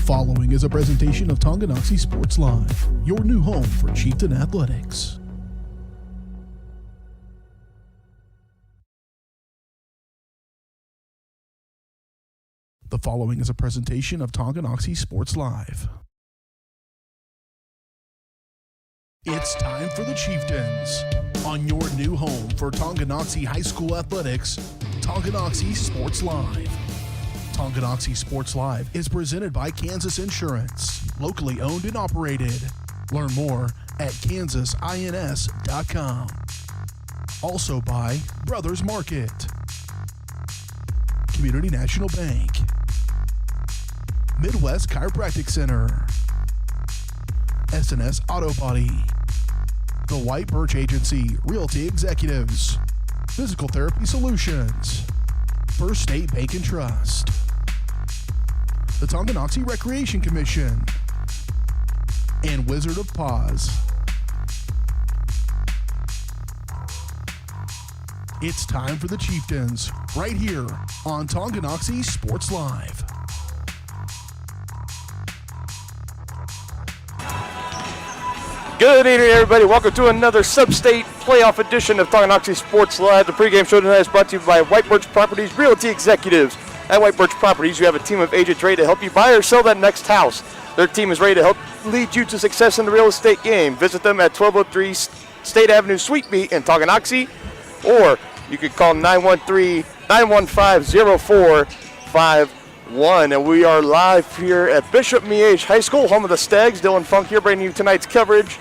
following is a presentation of Tonganoxie Sports Live, your new home for Chieftain athletics. The following is a presentation of Tonganoxie Sports Live. It's time for the Chieftains on your new home for Tonganoxie High School athletics, Tonganoxie Sports Live. Tonganoxie Sports Live is presented by Kansas Insurance, locally owned and operated. Learn more at kansasins.com. Also by Brothers Market, Community National Bank, Midwest Chiropractic Center, S&S Auto Body, The White Birch Agency Realty Executives, Physical Therapy Solutions, First State Bank and Trust, the Tonganoxie Recreation Commission, and Wizard of Paws. It's time for the Chieftains, right here on Tonganoxie Sports Live. Good evening, everybody. Welcome to another sub-state playoff edition of Tonganoxie Sports Live. The pregame show tonight is brought to you by White Birch Properties Realty Executives. At White Birch Properties, you have a team of agents ready to help you buy or sell that next house. Their team is ready to help lead you to success in the real estate game. Visit them at 1203 State Avenue, Suite B in Tonganoxie, or you can call 913-915-0451. And we are live here at Bishop Miege High School, home of the Stags. Dylan Funk here bringing you tonight's coverage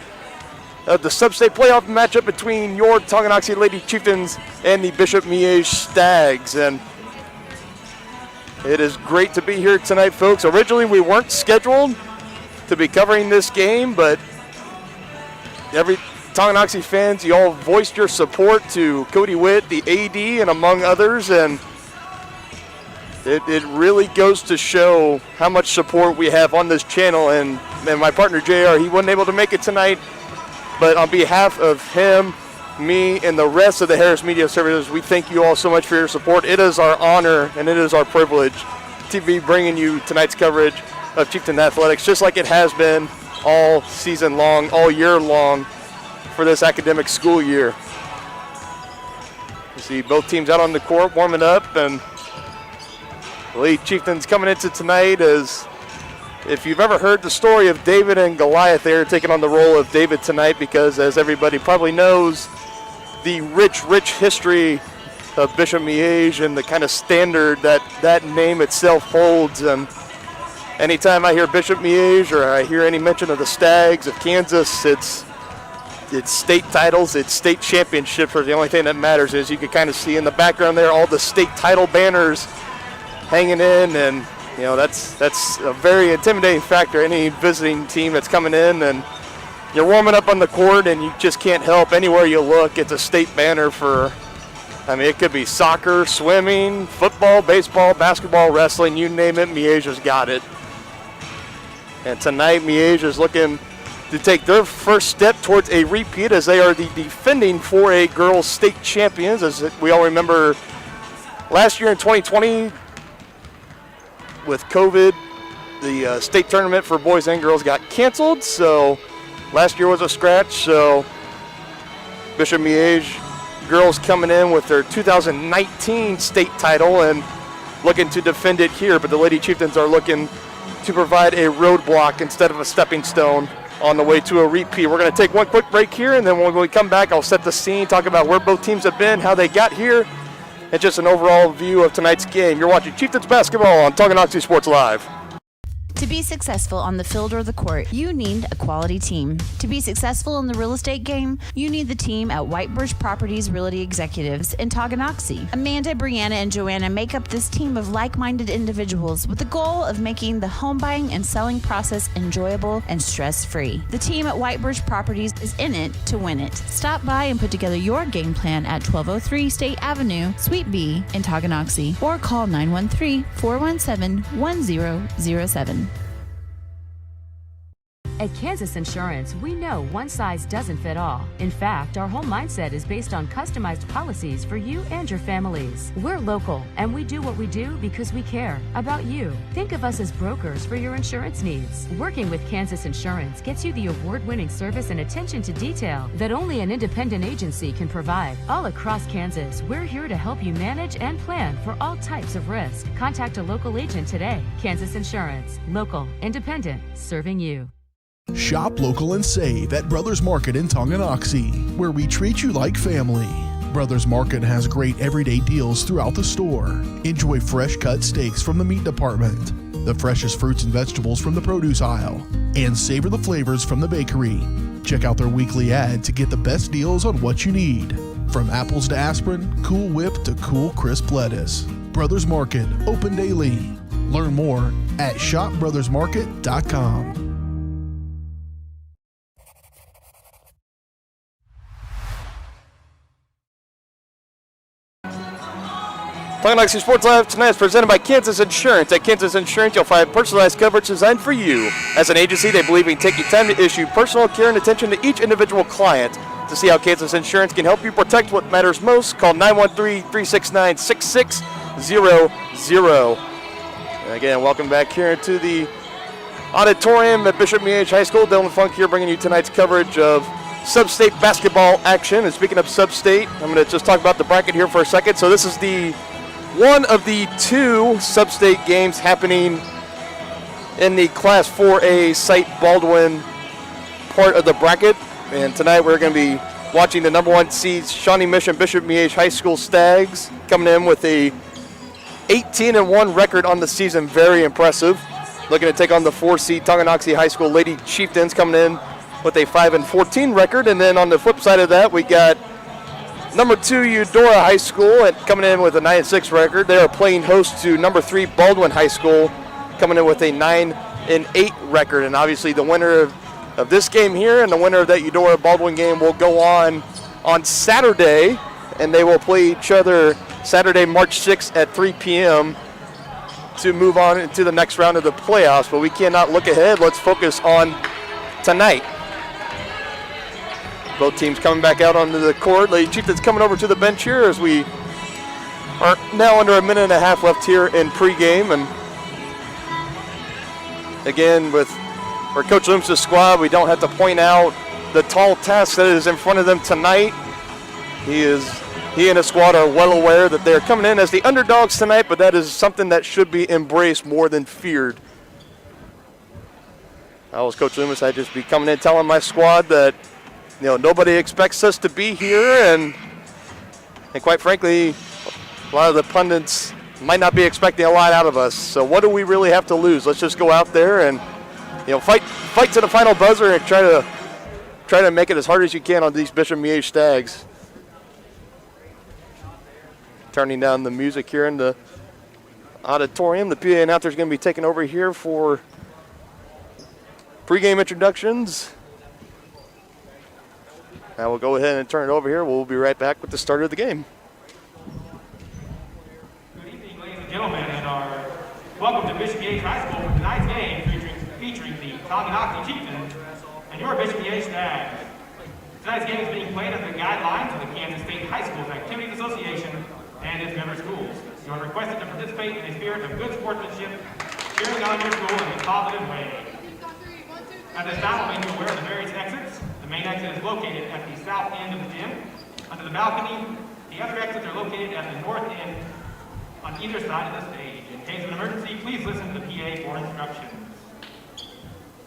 of the sub-state playoff matchup between your Tonganoxie Lady Chieftains and the Bishop Miege Stags. And it is great to be here tonight, folks. Originally, we weren't scheduled to be covering this game, but every Tonganoxie fans, you all voiced your support to Cody Witt, the AD, and among others, and it really goes to show how much support we have on this channel. And my partner, JR, he wasn't able to make it tonight, but on behalf of him, me, and the rest of the Harris Media Services, we thank you all so much for your support. It is our honor and it is our privilege to be bringing you tonight's coverage of Chieftain Athletics, just like it has been all season long, all year long for this academic school year. You see both teams out on the court warming up, and the Lady Chieftains coming into tonight as, if you've ever heard the story of David and Goliath, they're taking on the role of David tonight because, as everybody probably knows, the rich history of Bishop Miege and the kind of standard that name itself holds. And anytime I hear Bishop Miege or I hear any mention of the Stags of Kansas, it's state titles, it's state championships are the only thing that matters. Is you can kind of see in the background there all the state title banners hanging in, and you know that's a very intimidating factor. Any visiting team that's coming in and you're warming up on the court and you just can't help, anywhere you look, it's a state banner for, I mean, it could be soccer, swimming, football, baseball, basketball, wrestling, you name it, Miege has got it. And tonight, Miege is looking to take their first step towards a repeat, as they are the defending 4A girls state champions. As we all remember, last year in 2020, with COVID, the state tournament for boys and girls got canceled, so last year was a scratch. So Bishop Miege girls coming in with their 2019 state title and looking to defend it here, but the Lady Chieftains are looking to provide a roadblock instead of a stepping stone on the way to a repeat. We're going to take one quick break here, and then when we come back, I'll set the scene, talk about where both teams have been, how they got here, and just an overall view of tonight's game. You're watching Chieftains basketball on Tonganoxie Sports Live. To be successful on the field or the court, you need a quality team. To be successful in the real estate game, you need the team at White Birch Properties Realty Executives in Tonganoxie. Amanda, Brianna, and Joanna make up this team of like-minded individuals with the goal of making the home buying and selling process enjoyable and stress-free. The team at White Birch Properties is in it to win it. Stop by and put together your game plan at 1203 State Avenue, Suite B in Tonganoxie, or call 913-417-1007. At Kansas Insurance, we know one size doesn't fit all. In fact, our whole mindset is based on customized policies for you and your families. We're local, and we do what we do because we care about you. Think of us as brokers for your insurance needs. Working with Kansas Insurance gets you the award-winning service and attention to detail that only an independent agency can provide. All across Kansas, we're here to help you manage and plan for all types of risk. Contact a local agent today. Kansas Insurance. Local, independent, serving you. Shop local and save at Brothers Market in Tonganoxie, where we treat you like family. Brothers Market has great everyday deals throughout the store. Enjoy fresh cut steaks from the meat department, the freshest fruits and vegetables from the produce aisle, and savor the flavors from the bakery. Check out their weekly ad to get the best deals on what you need. From apples to aspirin, Cool Whip to cool crisp lettuce. Brothers Market, open daily. Learn more at shopbrothersmarket.com. Tonganoxie Sports Live tonight is presented by Kansas Insurance. At Kansas Insurance, you'll find personalized coverage designed for you. As an agency, they believe in taking time to issue personal care and attention to each individual client. To see how Kansas Insurance can help you protect what matters most, call 913-369-6600. And again, welcome back here to the auditorium at Bishop Miege High School. Dylan Funk here bringing you tonight's coverage of sub-state basketball action. And speaking of sub-state, I'm going to just talk about the bracket here for a second. So this is the one of the two sub-state games happening in the Class 4A Site Baldwin part of the bracket. And tonight we're going to be watching the number one seeds, Shawnee Mission Bishop Miege High School Stags, coming in with a 18-1 record on the season. Very impressive. Looking to take on the 4 seed Tonganoxie High School Lady Chieftains, coming in with a 5-14 record. And then on the flip side of that, we got number 2 Eudora High School and coming in with a 9-6 record. They are playing host to number 3 Baldwin High School, coming in with a 9-8 record. And obviously the winner of this game here and the winner of that Eudora Baldwin game will go on Saturday, and they will play each other Saturday, March 6th at 3 p.m. to move on into the next round of the playoffs. But we cannot look ahead. Let's focus on tonight. Both teams coming back out onto the court. Lady Chieftains coming over to the bench here as we are now under a minute and a half left here in pregame. And again, for Coach Loomis' squad, we don't have to point out the tall task that is in front of them tonight. He and his squad are well aware that they're coming in as the underdogs tonight, but that is something that should be embraced more than feared. I was Coach Loomis. I'd just be coming in telling my squad that nobody expects us to be here, and quite frankly, a lot of the pundits might not be expecting a lot out of us. So what do we really have to lose? Let's just go out there and fight to the final buzzer and try to make it as hard as you can on these Bishop Miege Stags. Turning down the music here in the auditorium. The PA announcer is going to be taking over here for pregame introductions. Now we'll go ahead and turn it over here. We'll be right back with the start of the game. Good evening, ladies and gentlemen, and welcome to Bishop Miege High School for tonight's game featuring the Tonganoxie Chieftains and your Bishop Miege Stags. Tonight's game is being played under the guidelines of the Kansas State High Schools Activities Association and its member schools. You are requested to participate in a spirit of good sportsmanship, cheering on your school in a positive way. At this time, I'll make you aware of the various exits. The main exit is located at the south end of the gym, under the balcony. The other exits are located at the north end on either side of the stage. In case of an emergency, please listen to the PA for instructions.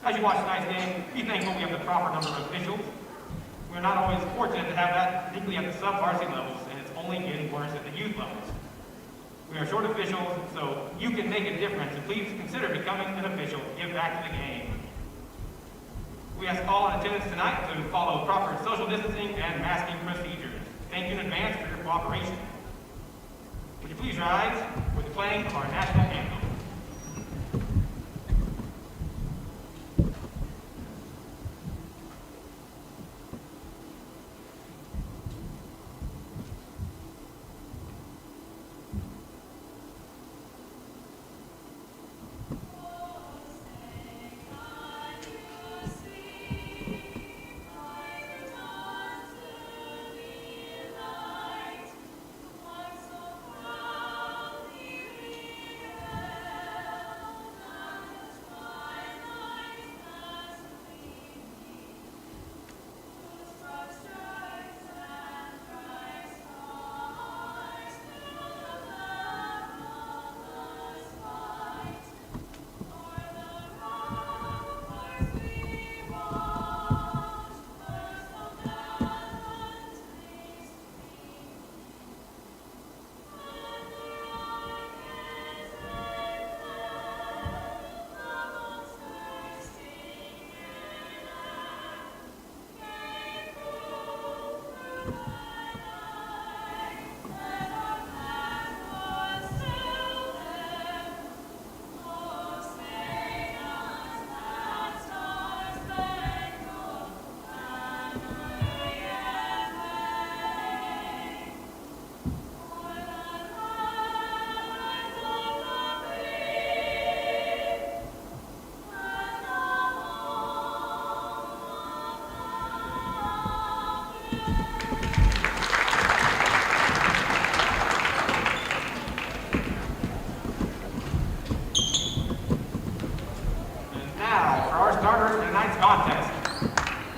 As you watch tonight's game, be thankful we have the proper number of officials. We're not always fortunate to have that, particularly at the sub-varsity levels, and it's only getting worse at the youth levels. We are short officials, so you can make a difference, and please consider becoming an official. Give back to the game. We ask all in attendance tonight to follow proper social distancing and masking procedures. Thank you in advance for your cooperation. Would you please rise for the playing of our national anthem?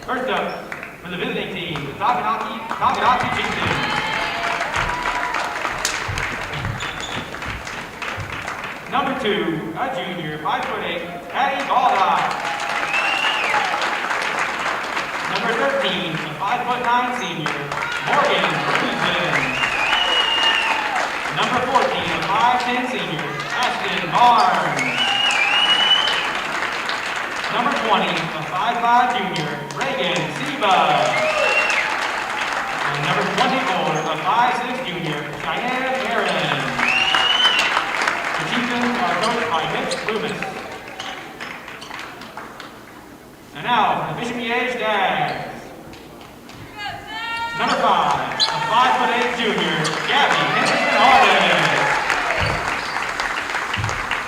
First up, for the visiting team, the Tonganoxie Chieftains. Number 2, a junior, 5'8", Patty Baldock. Number 13, a 5'9" senior, Morgan Rosen. Number 14, a 5'10" senior, Ashton Barnes. Number 20, a 5'5" junior, Reagan Seba. And number 24, a 5'6" junior, Cheyenne Aaron. The Chieftains are coached by Mitch Loomis. And now, for the Bishop Miege Dags. Number 5, a 5'8" junior, Gabby Henderson-Artis.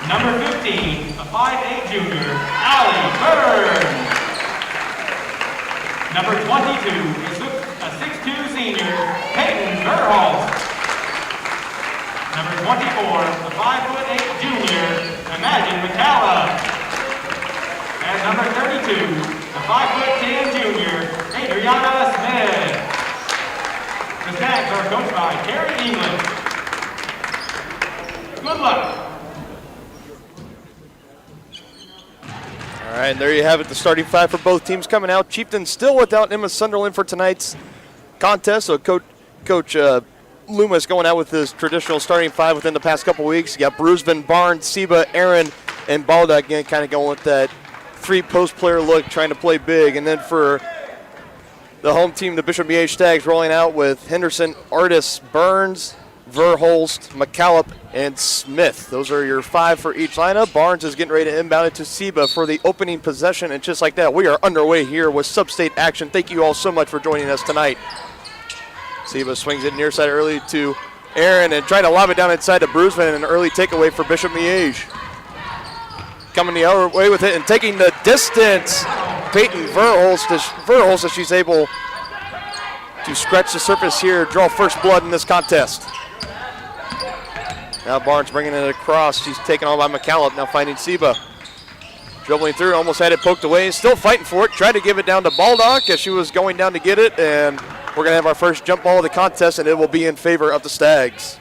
Number 15, a 5'8" junior, Allie Burns. Number 22, a 6'2" senior, Peyton Verholt. Number 24, a 5'8" junior, Imagine McCalla. And number 32, a 5'10" junior, Adriana Smith. The Stags are coached by Terry England. Good luck. All right, and there you have it, the starting five for both teams coming out. Chieftains still without Emma Sunderland for tonight's contest, so Coach Loomis going out with his traditional starting five within the past couple weeks. You got Brusvin, Barnes, Seba, Aaron, and Baldock again, kind of going with that three-post player look, trying to play big. And then for the home team, the Bishop Miege Stags, rolling out with Henderson, Artis, Burns, Verholst, McCallop, and Smith. Those are your five for each lineup. Barnes is getting ready to inbound it to Seba for the opening possession, and just like that, we are underway here with sub-state action. Thank you all so much for joining us tonight. Seba swings it near side early to Aaron and trying to lob it down inside to Brusvin, and an early takeaway for Bishop Miege. Coming the other way with it and taking the distance, Peyton Verholst, as she's able to scratch the surface here, draw first blood in this contest. Now Barnes bringing it across. She's taken on by McCallop, now finding Seba. Dribbling through, almost had it poked away, still fighting for it. Tried to give it down to Baldock as she was going down to get it, and we're going to have our first jump ball of the contest, and it will be in favor of the Stags.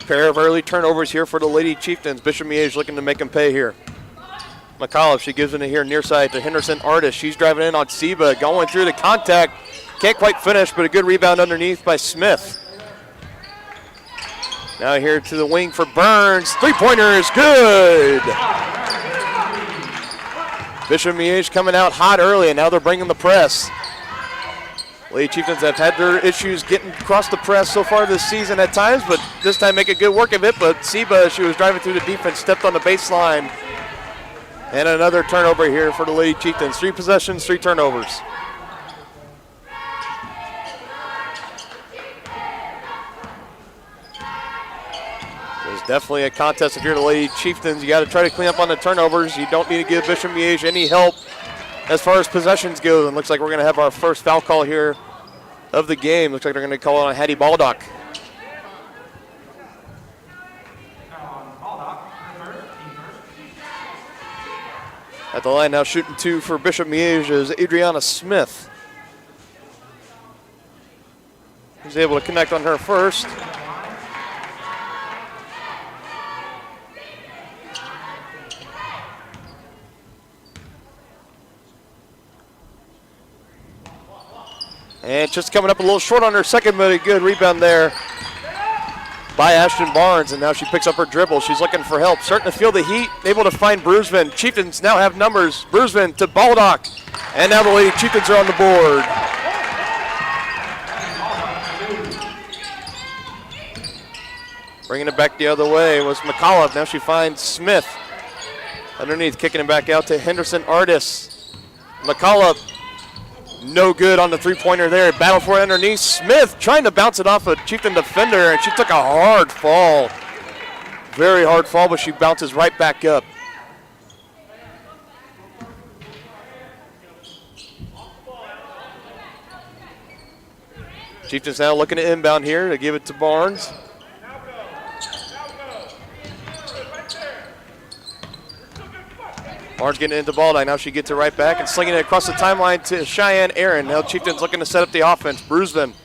A pair of early turnovers here for the Lady Chieftains. Bishop Miege looking to make them pay here. McCallop, she gives it here near side to Henderson Artis. She's driving in on Seba, going through the contact. Can't quite finish, but a good rebound underneath by Smith. Now here to the wing for Burns. Three-pointer is good. Bishop Miege coming out hot early, and now they're bringing the press. Lady Chieftains have had their issues getting across the press so far this season at times, but this time making good work of it. But Seba, as she was driving through the defense, stepped on the baseline. And another turnover here for the Lady Chieftains. 3 possessions, 3 turnovers. There's definitely a contest if you're the Lady Chieftains. You got to try to clean up on the turnovers. You don't need to give Bishop Miege any help as far as possessions go. And looks like we're going to have our first foul call here of the game. Looks like they're going to call it on Hattie Baldock. At the line now, shooting 2 for Bishop Miege is Adriana Smith. He's able to connect on her first. And just coming up a little short on her second, but a good rebound there by Ashton Barnes, and now she picks up her dribble. She's looking for help, starting to feel the heat, able to find Bruisman. Chieftains now have numbers. Bruisman to Baldock, and now the Lady Chieftains are on the board. Bringing it back the other way was McCullough. Now she finds Smith. Underneath, kicking it back out to Henderson Artis. McCullough, no good on the three-pointer there. Battle for it underneath. Smith trying to bounce it off a Chieftain defender, and she took a hard fall. Very hard fall, but she bounces right back up. Chieftains now looking to inbound here to give it to Barnes. Barnes getting into Baldock. Now she gets it right back and slinging it across the timeline to Cheyenne Aaron. Now Chieftains looking to set up the offense. Bruisman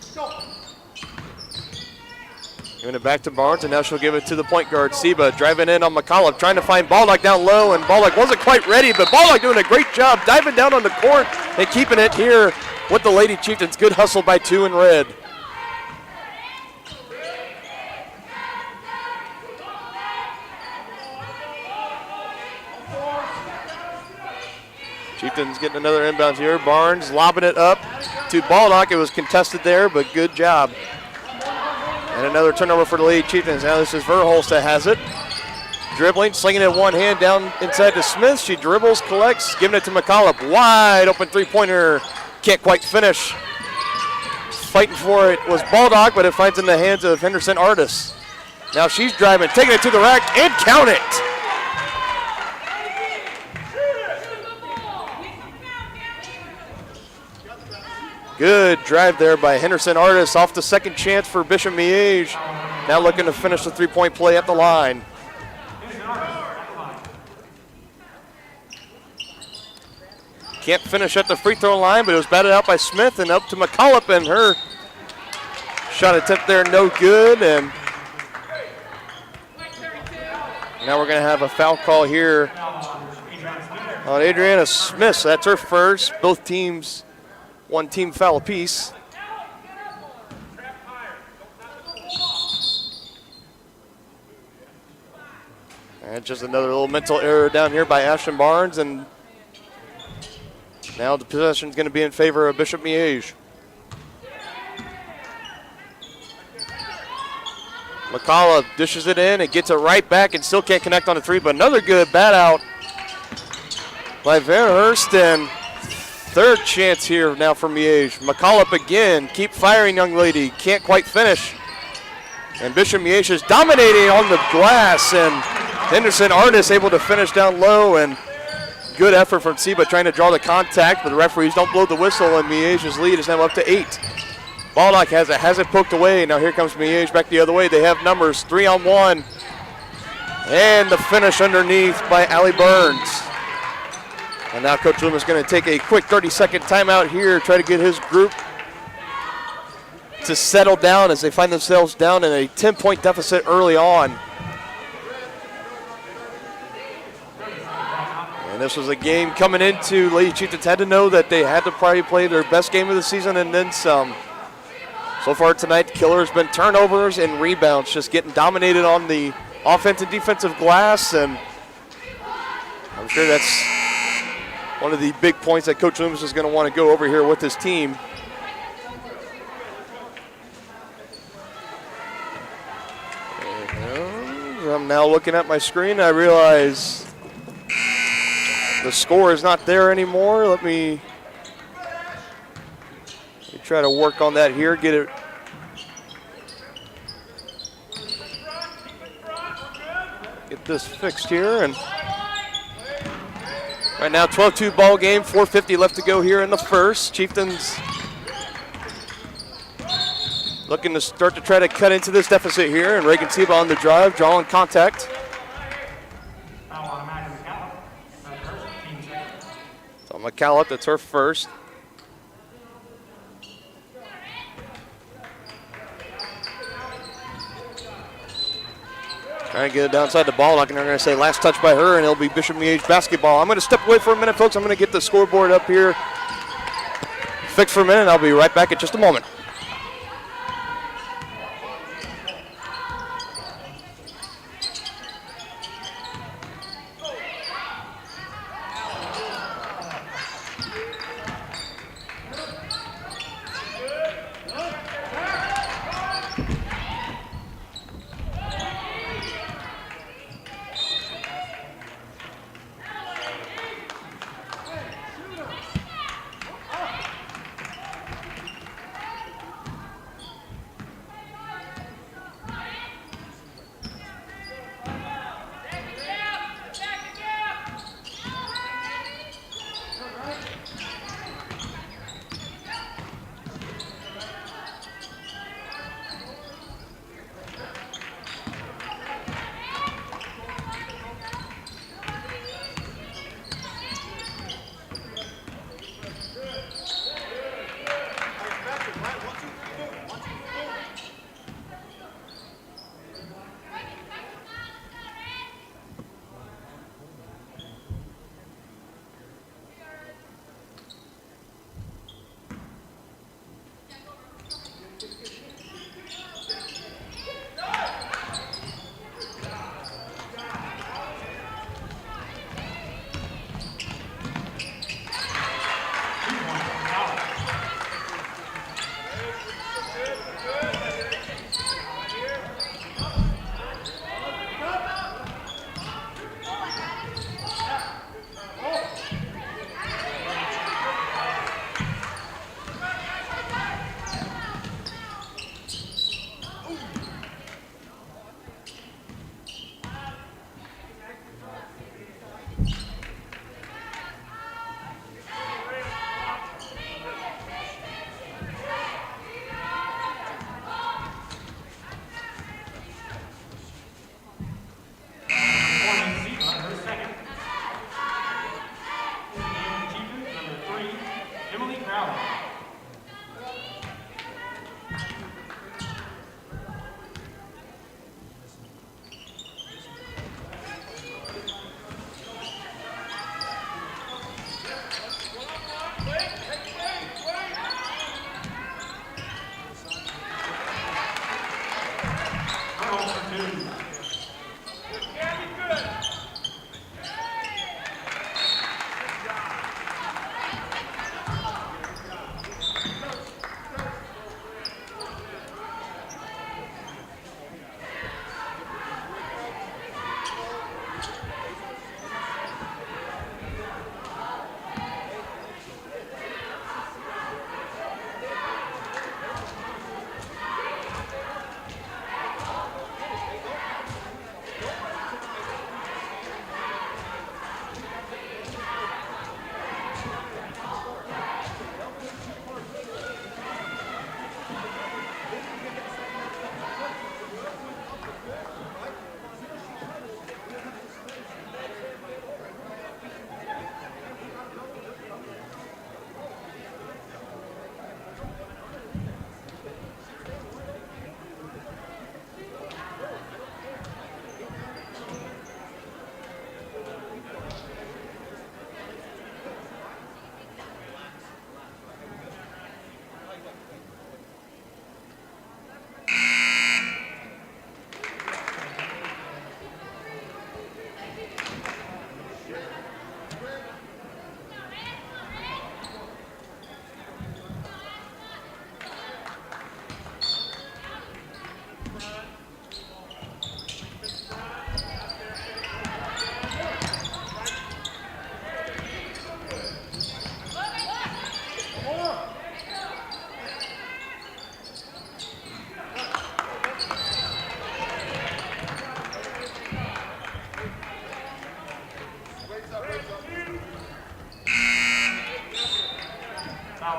giving it back to Barnes, and now she'll give it to the point guard, Seba, driving in on McCullough, trying to find Baldock down low, and Baldock wasn't quite ready, but Baldock doing a great job diving down on the court and keeping it here with the Lady Chieftains. Good hustle by two in red. Chieftains getting another inbound here. Barnes lobbing it up to Baldock. It was contested there, but good job. And another turnover for the Lady Chieftains. Now this is Verholst that has it. Dribbling, slinging it one hand down inside to Smith. She dribbles, collects, giving it to McCullough. Wide open three-pointer. Can't quite finish. Fighting for it was Baldock, but it finds in the hands of Henderson Artis. Now she's driving, taking it to the rack, and count it. Good drive there by Henderson Artis off the second chance for Bishop Miege. Now looking to finish the three-point play at the line. Can't finish at the free throw line, but it was batted out by Smith and up to McCullough, and her shot attempt there no good. And now we're going to have a foul call here on Adriana Smith. So that's her first. Both teams, one team foul apiece. And just another little mental error down here by Ashton Barnes, and now the possession is going to be in favor of Bishop Miege. McCullough dishes it in and gets it right back and still can't connect on the three, but another good bat out by Verhurst, and third chance here now for Miege. McCullough again, keep firing, young lady, can't quite finish. And Bishop Miege is dominating on the glass, and Henderson Artis able to finish down low, and good effort from Seba trying to draw the contact, but the referees don't blow the whistle, and Miege's lead is now up to 8. Baldock has it poked away. Now here comes Miege back the other way. They have numbers, 3-on-1. And the finish underneath by Allie Burns. And now Coach Loomis is going to take a quick 30-second timeout here, try to get his group to settle down as they find themselves down in a 10-point deficit early on. And this was a game coming into Lady Chieftains had to know that they had to probably play their best game of the season and then some. So far tonight, the killer has been turnovers and rebounds, just getting dominated on the offensive and defensive glass, and I'm sure that's one of the big points that Coach Loomis is going to want to go over here with his team. And I'm now looking at my screen. I realize the score is not there anymore. Let me try to work on that here, get this fixed here. And right now 12-2 ball game, 4:50 left to go here in the first. Chieftains looking to start to try to cut into this deficit here, and Reagan Seba on the drive, drawing contact. So McCallop, that's her first. Trying to get it downside the ball. Like they're going to say last touch by her, and it'll be Bishop Miege basketball. I'm going to step away for a minute, folks. I'm going to get the scoreboard up here fixed for a minute, and I'll be right back in just a moment.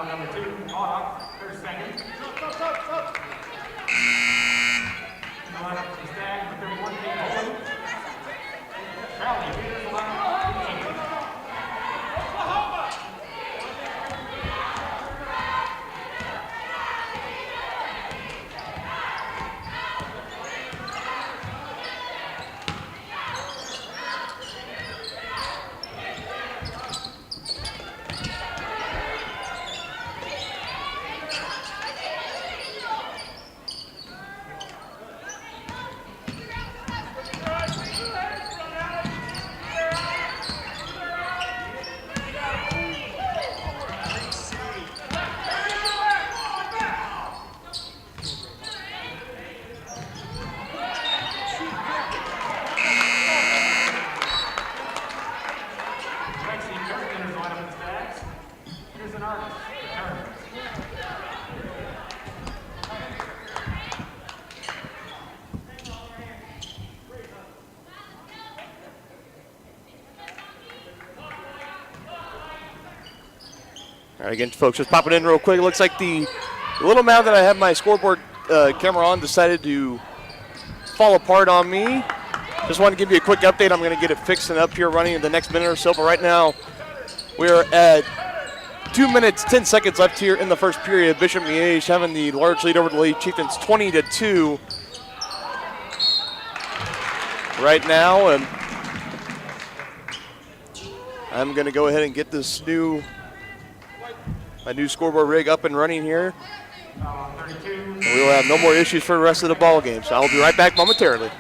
number 2, Autumn, her second. In the lineup for the Stag, number 31, Kate Holden. Crowley, leaders the lineup for the Chieftains. All right, again, folks, just popping in real quick. It looks like the little mound that I have my scoreboard camera on decided to fall apart on me. Just want to give you a quick update. I'm going to get it fixed and up here running in the next minute or so. But right now, we're at 2 minutes, 10 seconds left here in the first period. Bishop Miege having the large lead over the Lady Chieftains, 20-2 right now. And I'm going to go ahead and get this my new scoreboard rig up and running here. And we will have no more issues for the rest of the ball game. So I'll be right back momentarily.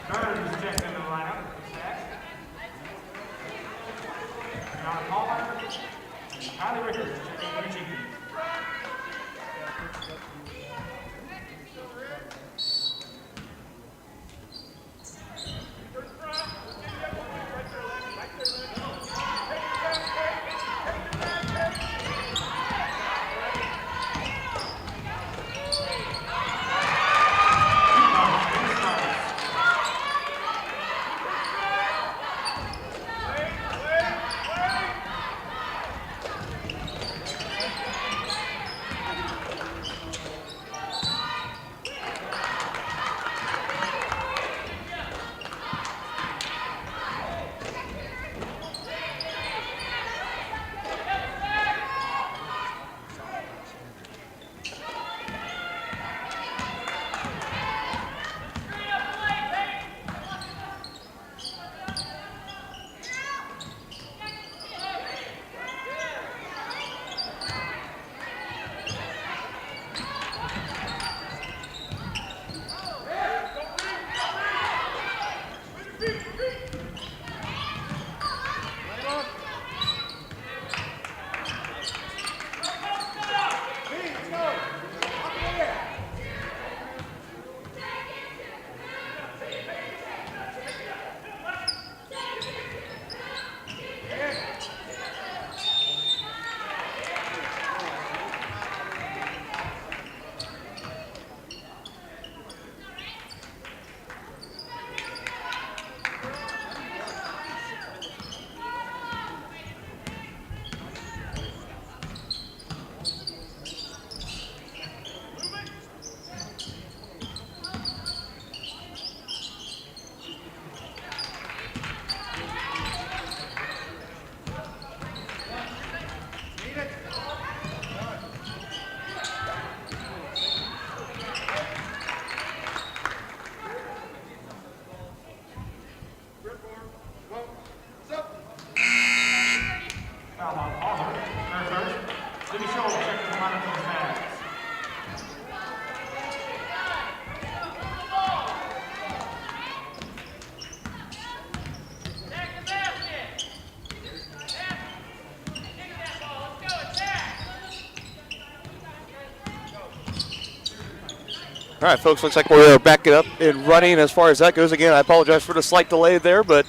All right, folks, looks like we're back up and running as far as that goes. Again, I apologize for the slight delay there, but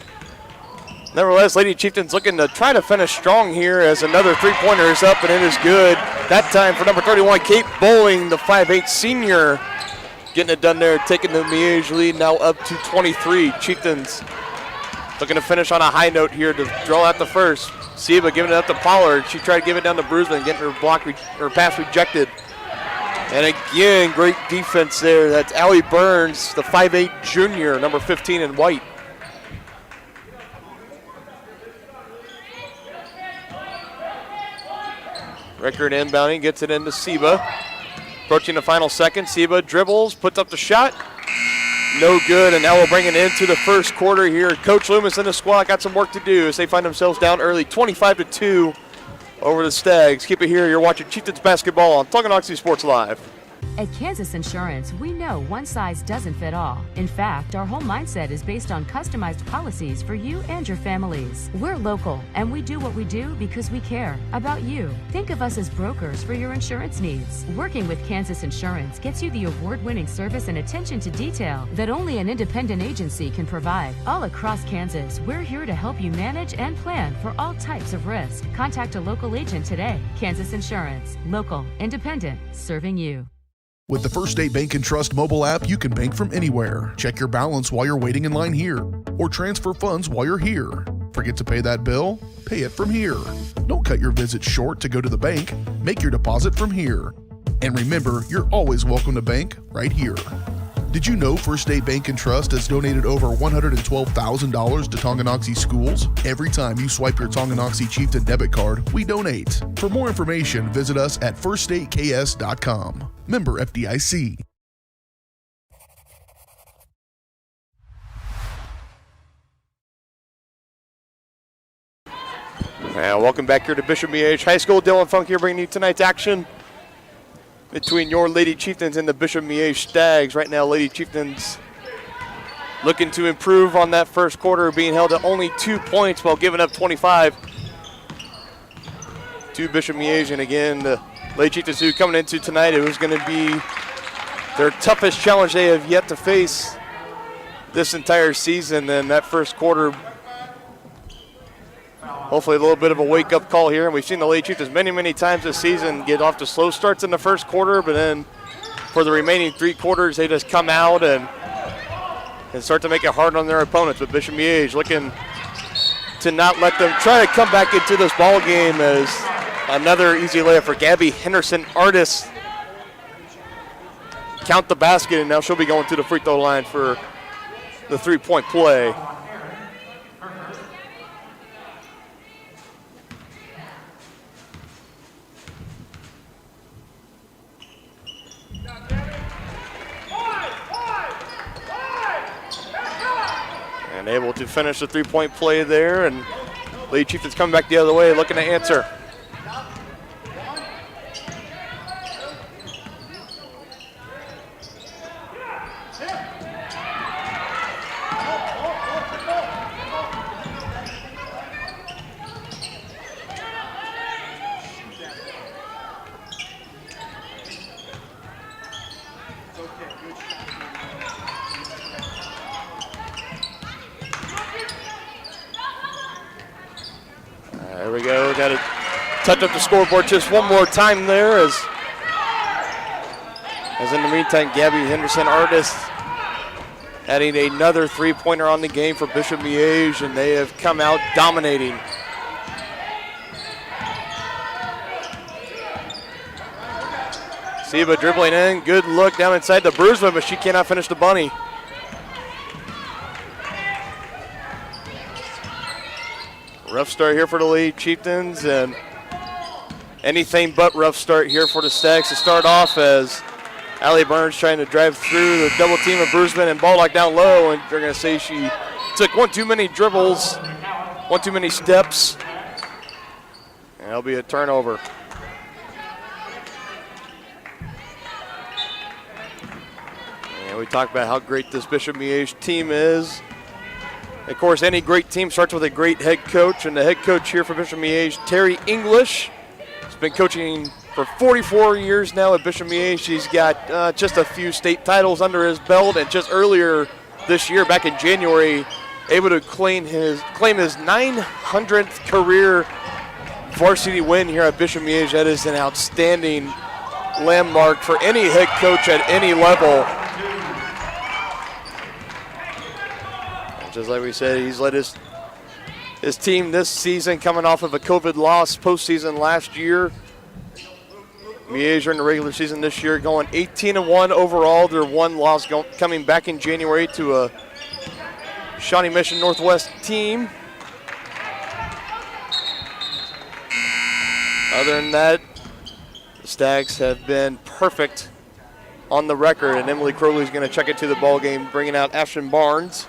nevertheless, Lady Chieftains looking to try to finish strong here as another three-pointer is up, and it is good. That time for number 31, Kate Bowling, the 5'8 senior, getting it done there, taking the Miege lead now up to 23. Chieftains Looking to finish on a high note here to draw out the first. Seba giving it up to Pollard. She tried to give it down to Brusman, getting her her pass rejected. And again, great defense there. That's Allie Burns, the 5'8 junior, number 15 in white. Rickard inbounding, gets it into Seba. Approaching the final second, Seba dribbles, puts up the shot. No good, and now we'll bring it into the first quarter here. Coach Loomis and the squad got some work to do as they find themselves down early, 25-2 over the Stags. Keep it here. You're watching Chieftains basketball on Tonganoxie Sports Live. At Kansas Insurance, we know one size doesn't fit all. In fact, our whole mindset is based on customized policies for you and your families. We're local, and we do what we do because we care about you. Think of us as brokers for your insurance needs. Working with Kansas Insurance gets you the award-winning service and attention to detail that only an independent agency can provide. All across Kansas, we're here to help you manage and plan for all types of risk. Contact a local agent today. Kansas Insurance. Local, independent, serving you. With the First State Bank and Trust mobile app, you can bank from anywhere. Check your balance while you're waiting in line here, or transfer funds while you're here. Forget to pay that bill? Pay it from here. Don't cut your visit short to go to the bank. Make your deposit from here. And remember, you're always welcome to bank right here. Did you know First State Bank and Trust has donated over $112,000 to Tonganoxie schools? Every time you swipe your Tonganoxie Chieftain debit card, we donate. For more information, visit us at firststateks.com. Member FDIC. And welcome back here to Bishop Miege High School. Dylan Funk here bringing you tonight's action between your Lady Chieftains and the Bishop Miege Stags. Right now, Lady Chieftains looking to improve on that first quarter, being held at only 2 points while giving up 25 to Bishop Miege. And again, the Lady Chieftains who coming into tonight, it was going to be their toughest challenge they have yet to face this entire season. And that first quarter, hopefully a little bit of a wake-up call here. And we've seen the Lady Chieftains many times this season get off to slow starts in the first quarter, but then for the remaining 3 quarters, they just come out and start to make it hard on their opponents. But Bishop Miege looking to not let them try to come back into this ball game as another easy layup for Gabby Henderson Artis. Count the basket, and now she'll be going to the free throw line for the 3-point play. And able to finish the 3-point play there, and Lady Chieftains coming back the other way, looking to answer. There we go. Got to touch up the scoreboard just one more time there as in the meantime, Gabby Henderson Artis adding another 3-pointer on the game for Bishop Miege, and they have come out dominating. Seba dribbling in, good look down inside the Brusman, but she cannot finish the bunny. Rough start here for the Lady Chieftains, and anything but rough start here for the Stags to start off as Allie Burns trying to drive through the double team of Brusman and ball lock down low, and they're going to say she took one too many dribbles, one too many steps, and it'll be a turnover. And we talked about how great this Bishop Miege team is. Of course, any great team starts with a great head coach, and the head coach here for Bishop Miege, Terry English, has been coaching for 44 years now at Bishop Miege. He's got just a few state titles under his belt, and just earlier this year, back in January, able to claim his 900th career varsity win here at Bishop Miege. That is an outstanding landmark for any head coach at any level. Just like we said, he's led his his team this season, coming off of a COVID loss postseason last year. Miege in the regular season this year going 18-1 overall. Their one loss coming back in January to a Shawnee Mission Northwest team. Other than that, the Stags have been perfect on the record, and Emily Crowley's going to check it to the ball game, bringing out Ashton Barnes.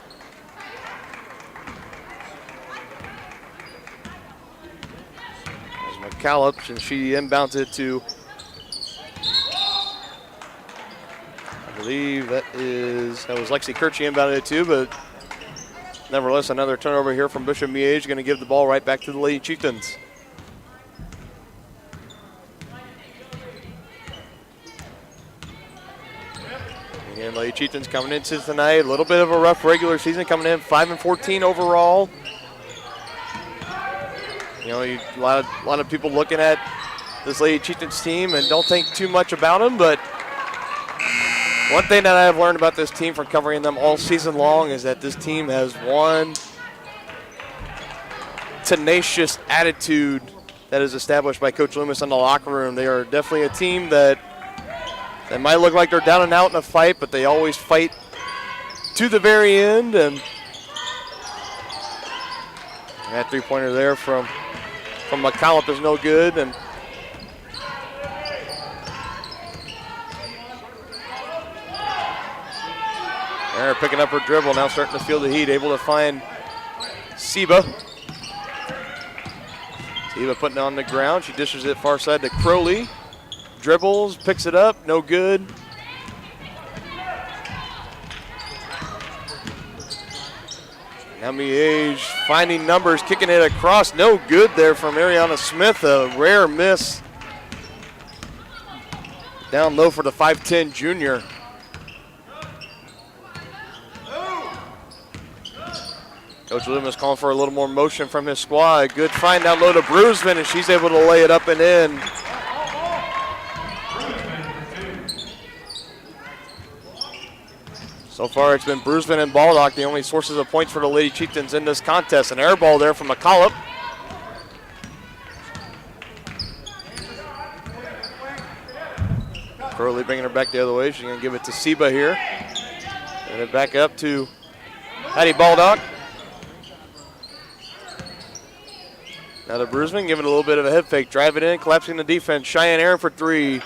There's McCallop, and she inbounds it to, I believe that was Lexi Kirchie inbounded it too, but nevertheless, another turnover here from Bishop Miege, going to give the ball right back to the Lady Chieftains. And Lady Chieftains coming into tonight, a little bit of a rough regular season, coming in 5-14 overall. You know, a lot of people looking at this Lady Chieftains team and don't think too much about them, but one thing that I have learned about this team from covering them all season long is that this team has one tenacious attitude that is established by Coach Loomis in the locker room. They are definitely a team that they might look like they're down and out in a fight, but they always fight to the very end. And that three-pointer there from McCallop is no good. And they're picking up her dribble, now starting to feel the heat, able to find Seba. Seba putting it on the ground. She dishes it far side to Crowley. Dribbles, picks it up, no good. Now Miege finding numbers, kicking it across, no good there from Ariana Smith, a rare miss. Down low for the 5'10" junior. Coach Loomis calling for a little more motion from his squad. Good find down low to Bruisman, and she's able to lay it up and in. So far, it's been Bruisman and Baldock, the only sources of points for the Lady Chieftains in this contest. An air ball there from McCallop. Curley bringing her back the other way. She's going to give it to Seba here. And it back up to Hattie Baldock. Now the Bruisman giving a little bit of a head fake. Drive it in, collapsing the defense. Cheyenne Aaron for three.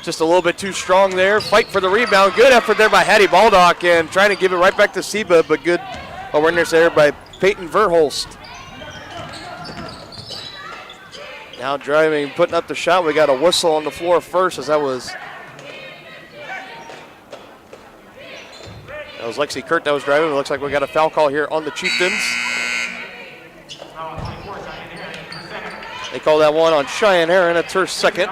Just a little bit too strong there. Fight for the rebound. Good effort there by Hattie Baldock and trying to give it right back to Seba, but good awareness there by Peyton Verholst. Now driving, putting up the shot. We got a whistle on the floor first as that was Lexi Kurt that was driving. It looks like we got a foul call here on the Chieftains. They call that one on Cheyenne Aaron. It's her second.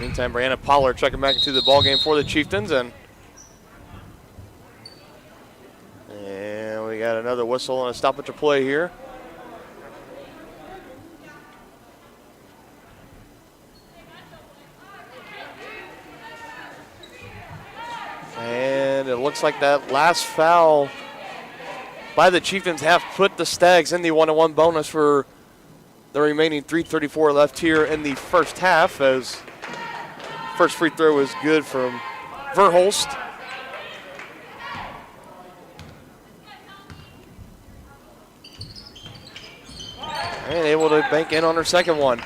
Meantime, Brianna Pollard checking back into the ball game for the Chieftains, and we got another whistle and a stoppage of play here. And it looks like that last foul by the Chieftains have put the Stags in the 1-1 bonus for the remaining 3:34 left here in the first half, as first free throw was good from Verholst. And able to bank in on her second one.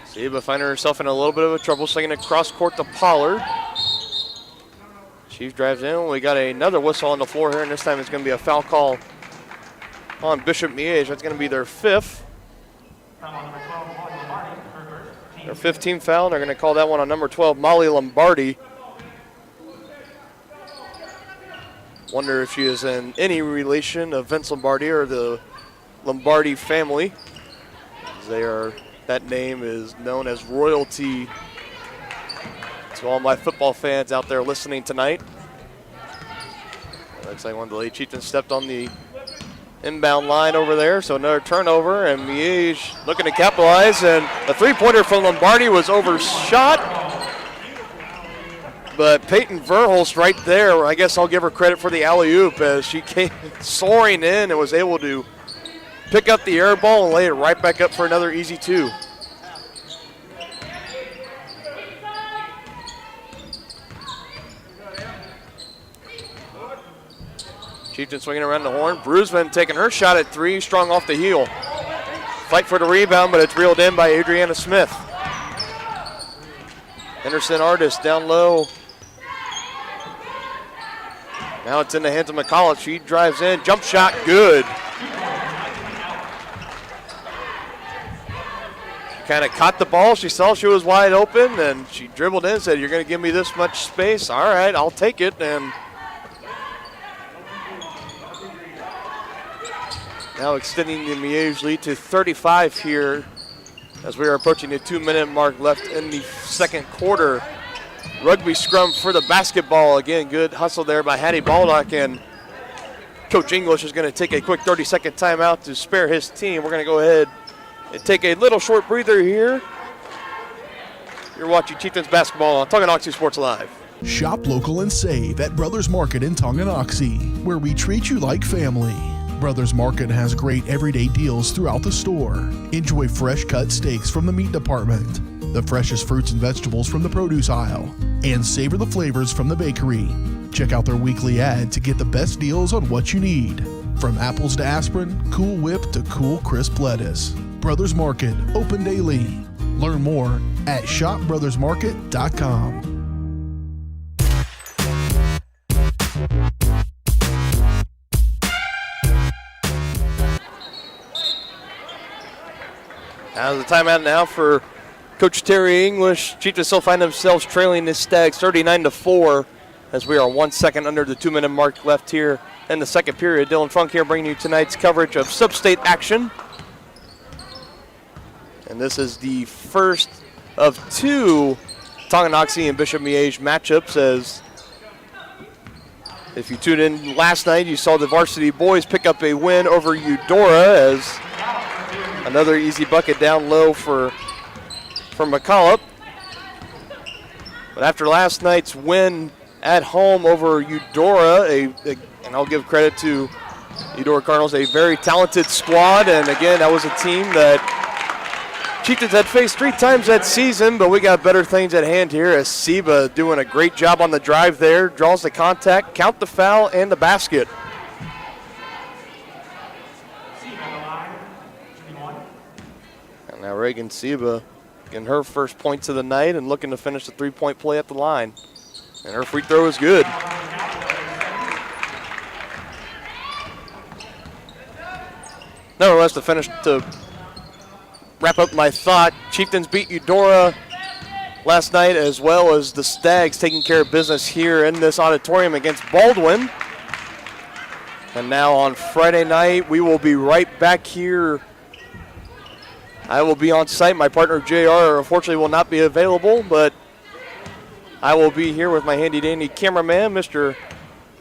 Seba finding herself in a little bit of a trouble, second across court to Pollard. Chief drives in. We got another whistle on the floor here, and this time it's going to be a foul call on Bishop Miege. That's going to be their fifth. Their 15th foul, and they're going to call that one on number 12, Molly Lombardi. Wonder if she is in any relation of Vince Lombardi or the Lombardi family. That name is known as royalty To all my football fans out there listening tonight. Looks like one of the Lady Chieftains stepped on the inbound line over there, so another turnover, and Miege looking to capitalize, and a three-pointer from Lombardi was overshot. But Peyton Verhulst right there, I guess I'll give her credit for the alley-oop as she came soaring in and was able to pick up the air ball and lay it right back up for another easy two. Chieftain swinging around the horn. Brusman taking her shot at three, strong off the heel. Fight for the rebound, but it's reeled in by Adriana Smith. Henderson Artist down low. Now it's in the hands of McCullough. She drives in, jump shot, good. Kind of caught the ball. She saw she was wide open, and she dribbled in and said, "You're going to give me this much space? All right, I'll take it." And now extending the Miege lead to 35 here as we are approaching the 2-minute mark left in the second quarter. Rugby scrum for the basketball. Again, good hustle there by Hattie Baldock, and Coach English is going to take a quick 30-second timeout to spare his team. We're going to go ahead and take a little short breather here. You're watching Chieftains basketball on Tonganoxie Sports Live. Shop local and save at Brothers Market in Tonganoxie, where we treat you like family. Brothers Market has great everyday deals throughout the store. Enjoy fresh cut steaks from the meat department, the freshest fruits and vegetables from the produce aisle, and savor the flavors from the bakery. Check out their weekly ad to get the best deals on what you need. From apples to aspirin, Cool Whip to cool crisp lettuce. Brothers Market, open daily. Learn more at shopbrothersmarket.com. Out of the timeout now for Coach Terry English. Chieftains still find themselves trailing the Stags 39-4 as we are 1 second under the 2-minute mark left here in the second period. Dylan Funk here bringing you tonight's coverage of sub-state action. And this is the first of two Tonganoxie and Bishop Miege matchups, as if you tuned in last night, you saw the varsity boys pick up a win over Eudora as another easy bucket down low for McCullough. But after last night's win at home over Eudora, and I'll give credit to Eudora Cardinals, a very talented squad. And again, that was a team that Chieftains had faced 3 times that season, but we got better things at hand here as Seba doing a great job on the drive there, draws the contact, count the foul, and the basket. And now Reagan Seba getting her first points of the night and looking to finish the 3-point play at the line. And her free throw is good. Nevertheless, to wrap up my thought, Chieftains beat Eudora last night, as well as the Stags taking care of business here in this auditorium against Baldwin. And now on Friday night, we will be right back here. I will be on site. My partner JR unfortunately will not be available, but I will be here with my handy-dandy cameraman, Mr.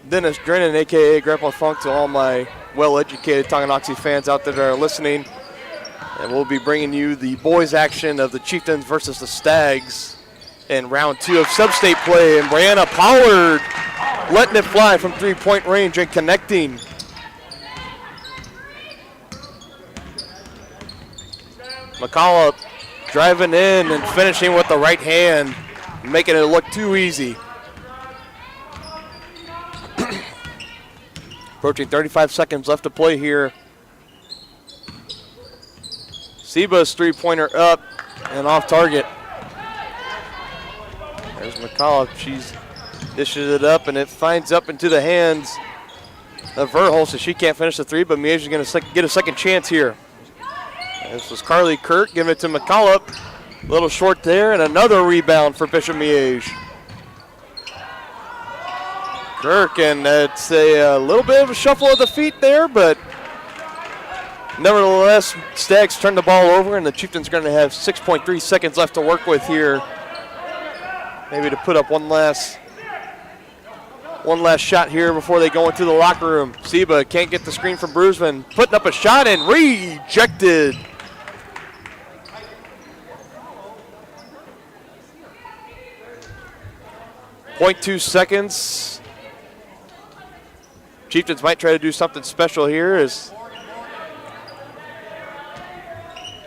Dennis Drennan, a.k.a. Grandpa Funk, to all my well-educated Tonganoxie fans out there that are listening. And we'll be bringing you the boys' action of the Chieftains versus the Stags in round 2 of sub-state play. And Brianna Pollard letting it fly from 3-point range and connecting. McCullough driving in and finishing with the right hand, making it look too easy. Approaching 35 seconds left to play here. Seba's 3-pointer up and off target. There's McCullough. She's dishes it up, and it finds up into the hands of Verhulst, so she can't finish the 3, but Miege is going to get a second chance here. This was Carly Kirk giving it to McCullough. A little short there, and another rebound for Bishop Miege. Kirk, and it's a little bit of a shuffle of the feet there, but nevertheless, Stags turn the ball over, and the Chieftains are going to have 6.3 seconds left to work with here maybe to put up one last shot here before they go into the locker room. Seba can't get the screen from Brusman, putting up a shot and rejected. .2 seconds. Chieftains might try to do something special here. It's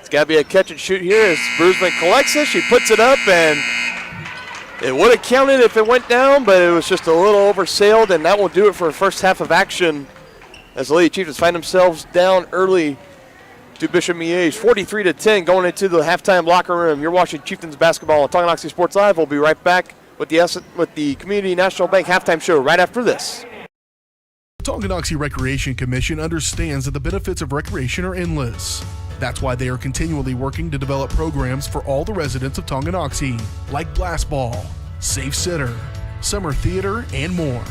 got to be a catch and shoot here as Brusman collects it. She puts it up, and it would have counted if it went down, but it was just a little oversailed, and that will do it for the first half of action as the Lady Chieftains find themselves down early to Bishop Miege, 43-10, going into the halftime locker room. You're watching Chieftains basketball on Tonganoxie Sports Live. We'll be right back with the Community National Bank halftime show right after this. The Tonganoxie Recreation Commission understands that the benefits of recreation are endless. That's why they are continually working to develop programs for all the residents of Tonganoxie, like Blast Ball, Safe Sitter, Summer Theater, and more.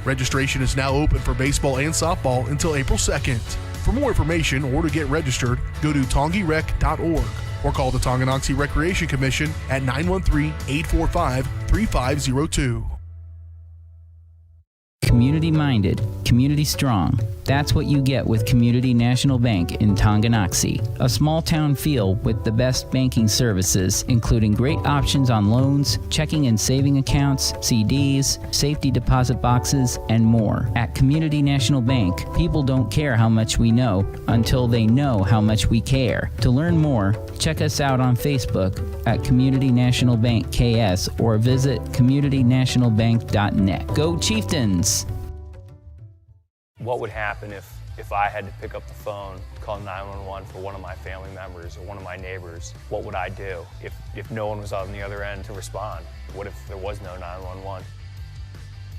Registration is now open for baseball and softball until April 2nd. For more information or to get registered, go to tongirec.org or call the Tonganoxie Recreation Commission at 913-845-3502. Community-minded, community-strong. That's what you get with Community National Bank in Tonganoxie. A small-town feel with the best banking services, including great options on loans, checking and saving accounts, CDs, safety deposit boxes, and more. At Community National Bank, people don't care how much we know until they know how much we care. To learn more, check us out on Facebook at Community National Bank KS or visit communitynationalbank.net. Go Chieftains! What would happen if I had to pick up the phone, call 911 for one of my family members or one of my neighbors? What would I do if no one was on the other end to respond? What if there was no 911?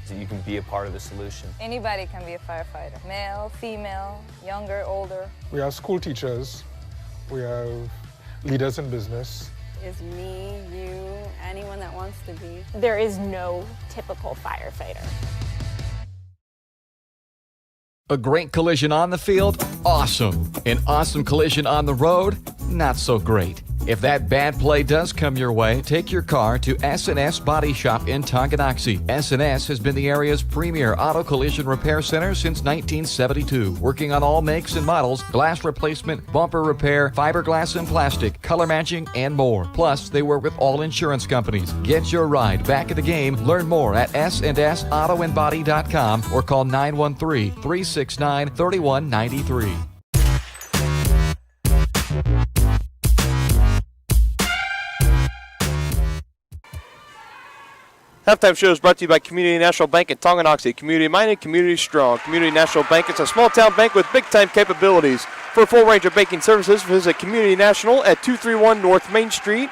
So you can be a part of the solution. Anybody can be a firefighter. Male, female, younger, older. We have school teachers. We have leaders in business. Is me, you, anyone that wants to be. There is no typical firefighter. A great collision on the field? Awesome. An awesome collision on the road? Not so great. If that bad play does come your way, take your car to S&S Body Shop in Tonganoxie. S&S has been the area's premier auto collision repair center since 1972, working on all makes and models, glass replacement, bumper repair, fiberglass and plastic, color matching, and more. Plus, they work with all insurance companies. Get your ride back in the game. Learn more at snsautoandbody.com or call 913-369-3193. Halftime show is brought to you by Community National Bank in Tonganoxie. Community-minded, community-strong. Community National Bank is a small-town bank with big-time capabilities. For a full range of banking services, visit Community National at 231 North Main Street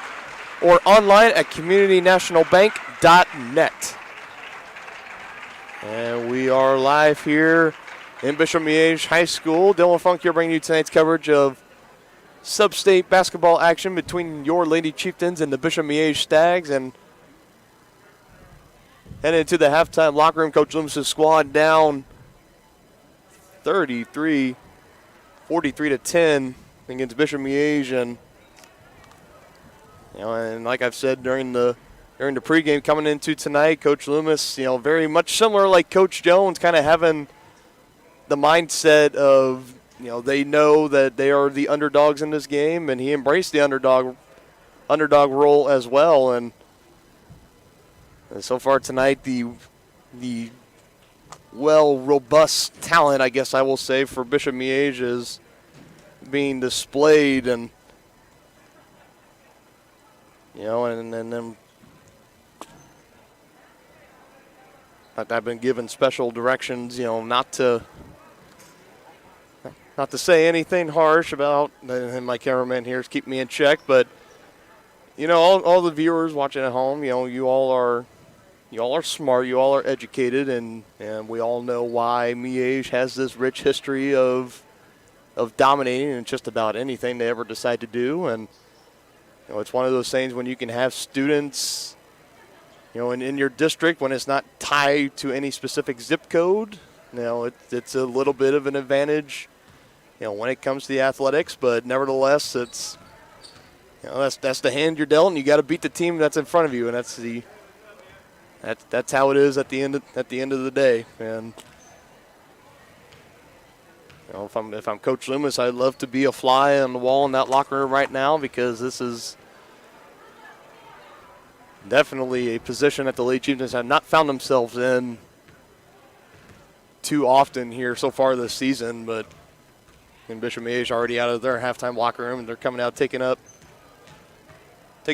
or online at communitynationalbank.net. And we are live here in Bishop Miege High School. Dylan Funk here bringing you tonight's coverage of sub-state basketball action between your Lady Chieftains and the Bishop Miege Stags. And heading into the halftime locker room, Coach Loomis' squad down 43-10 against Bishop Miege. And and like I've said during the pregame coming into tonight, Coach Loomis, very much similar like Coach Jones, kind of having the mindset of, they know that they are the underdogs in this game, and he embraced the underdog role as well. And so far tonight, the robust talent, I guess I will say, for Bishop Miege is being displayed, and and then I've been given special directions, not to say anything harsh about, and my cameraman here is keeping me in check, but all the viewers watching at home, you all are smart, you all are educated, and we all know why Miege has this rich history of dominating in just about anything they ever decide to do. And it's one of those things when you can have students, in your district, when it's not tied to any specific zip code, it's a little bit of an advantage, when it comes to the athletics. But nevertheless, it's that's the hand you're dealt, and you got to beat the team that's in front of you, and that's how it is at the end of the day. And if I'm Coach Loomis, I'd love to be a fly on the wall in that locker room right now, because this is definitely a position that the Lady Chieftains have not found themselves in too often here so far this season. But Bishop Miege already out of their halftime locker room, and they're coming out taking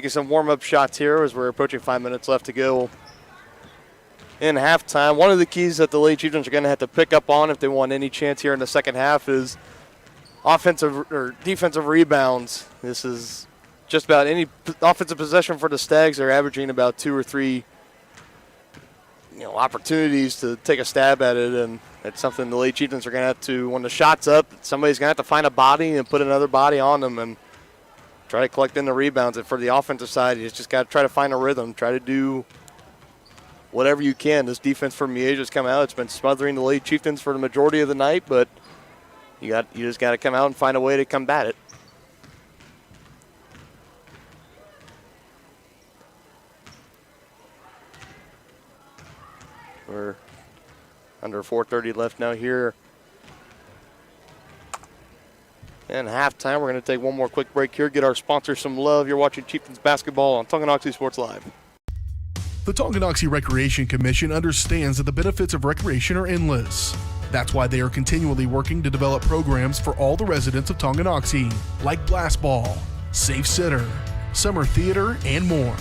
some warm-up shots here as we're approaching 5 minutes left to go in halftime. One of the keys that the Lady Chieftains are going to have to pick up on if they want any chance here in the second half is offensive or defensive rebounds. This is just about any offensive possession for the Stags. They're averaging about 2 or 3 opportunities to take a stab at it, and it's something the Lady Chieftains are going to have to, when the shot's up, somebody's going to have to find a body and put another body on them and try to collect in the rebounds. And for the offensive side, you just got to try to find a rhythm, try to do whatever you can. This defense for Miege has come out. It's been smothering the Lady Chieftains for the majority of the night, but you just got to come out and find a way to combat it. We're under 4:30 left now here. And halftime, we're going to take one more quick break here, get our sponsors some love. You're watching Chieftains basketball on Tonganoxie Sports Live. The Tonganoxie Recreation Commission understands that the benefits of recreation are endless. That's why they are continually working to develop programs for all the residents of Tonganoxie, like Blast Ball, Safe Sitter, Summer Theater, and more.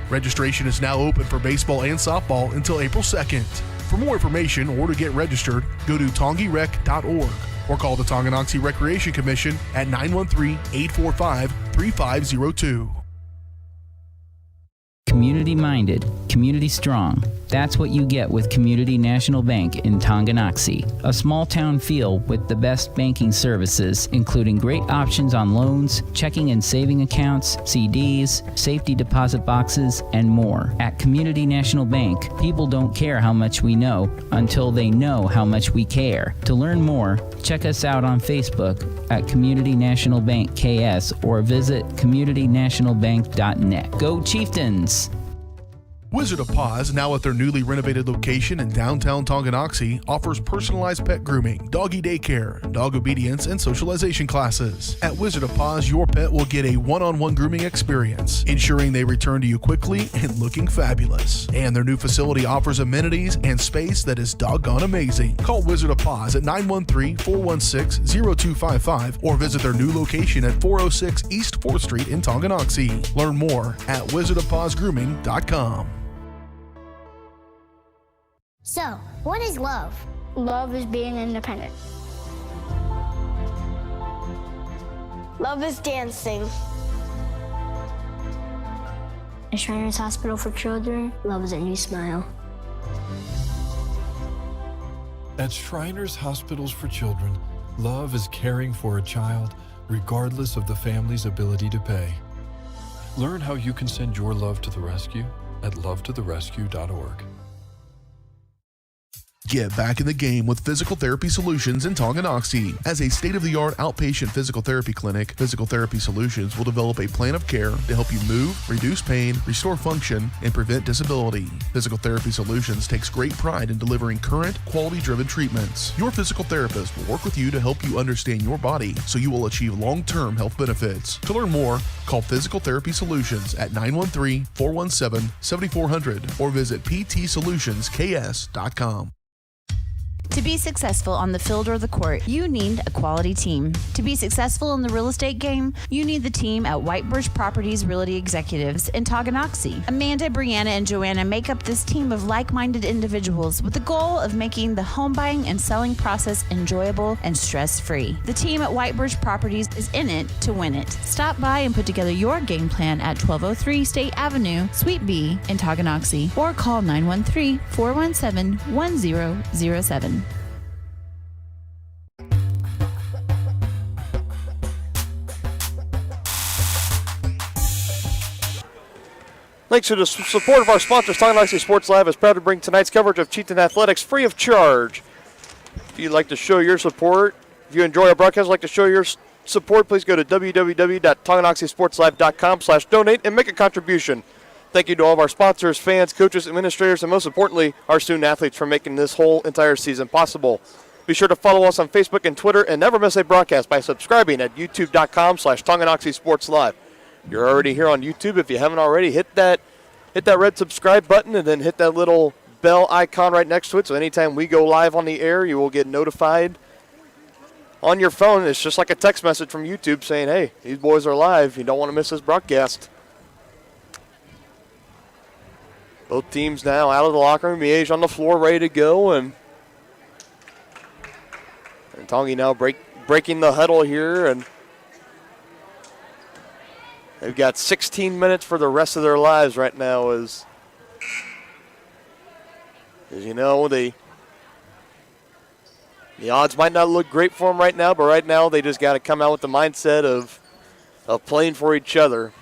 Registration is now open for baseball and softball until April 2nd. For more information or to get registered, go to tongirec.org or call the Tonganoxie Recreation Commission at 913-845-3502. Community-minded, community-strong. That's what you get with Community National Bank in Tonganoxie. A small-town feel with the best banking services, including great options on loans, checking and saving accounts, CDs, safety deposit boxes, and more. At Community National Bank, people don't care how much we know until they know how much we care. To learn more, check us out on Facebook at Community National Bank KS or visit communitynationalbank.net. Go Chieftains! Wizard of Paws, now at their newly renovated location in downtown Tonganoxie, offers personalized pet grooming, doggy daycare, dog obedience, and socialization classes. At Wizard of Paws, your pet will get a one-on-one grooming experience, ensuring they return to you quickly and looking fabulous. And their new facility offers amenities and space that is doggone amazing. Call Wizard of Paws at 913-416-0255 or visit their new location at 406 East 4th Street in Tonganoxie. Learn more at wizardofpawsgrooming.com. So, what is love? Love is being independent. Love is dancing. At Shriners Hospital for Children, love is a new smile. At Shriners Hospitals for Children, love is caring for a child regardless of the family's ability to pay. Learn how you can send your love to the rescue at lovetotherescue.org. Get back in the game with Physical Therapy Solutions in Tonganoxie. As a state-of-the-art outpatient physical therapy clinic, Physical Therapy Solutions will develop a plan of care to help you move, reduce pain, restore function, and prevent disability. Physical Therapy Solutions takes great pride in delivering current, quality-driven treatments. Your physical therapist will work with you to help you understand your body so you will achieve long-term health benefits. To learn more, call Physical Therapy Solutions at 913-417-7400 or visit ptsolutions.ks.com. To be successful on the field or the court, you need a quality team. To be successful in the real estate game, you need the team at White Birch Properties Realty Executives in Tonganoxie. Amanda, Brianna, and Joanna make up this team of like-minded individuals with the goal of making the home buying and selling process enjoyable and stress-free. The team at White Birch Properties is in it to win it. Stop by and put together your game plan at 1203 State Avenue, Suite B in Tonganoxie, or call 913-417-1007. Thanks to the support of our sponsors, Tonganoxie Sports Live is proud to bring tonight's coverage of Chieftain Athletics free of charge. If you'd like to show your support, if you enjoy our broadcast, like to show your support, please go to www.tonganoxiesportslive.com/donate and make a contribution. Thank you to all of our sponsors, fans, coaches, administrators, and most importantly, our student athletes for making this whole entire season possible. Be sure to follow us on Facebook and Twitter and never miss a broadcast by subscribing at youtube.com/Tonganoxie You're already here on YouTube. If you haven't already, hit that red subscribe button and then hit that little bell icon right next to it. So anytime we go live on the air, you will get notified on your phone. It's just like a text message from YouTube saying, hey, these boys are live. You don't want to miss this broadcast. Both teams now out of the locker room. Miege on the floor, ready to go. And Tongi now breaking the huddle here. And they've got 16 minutes for the rest of their lives right now. As you know, the odds might not look great for them right now, but right now they just got to come out with the mindset of playing for each other.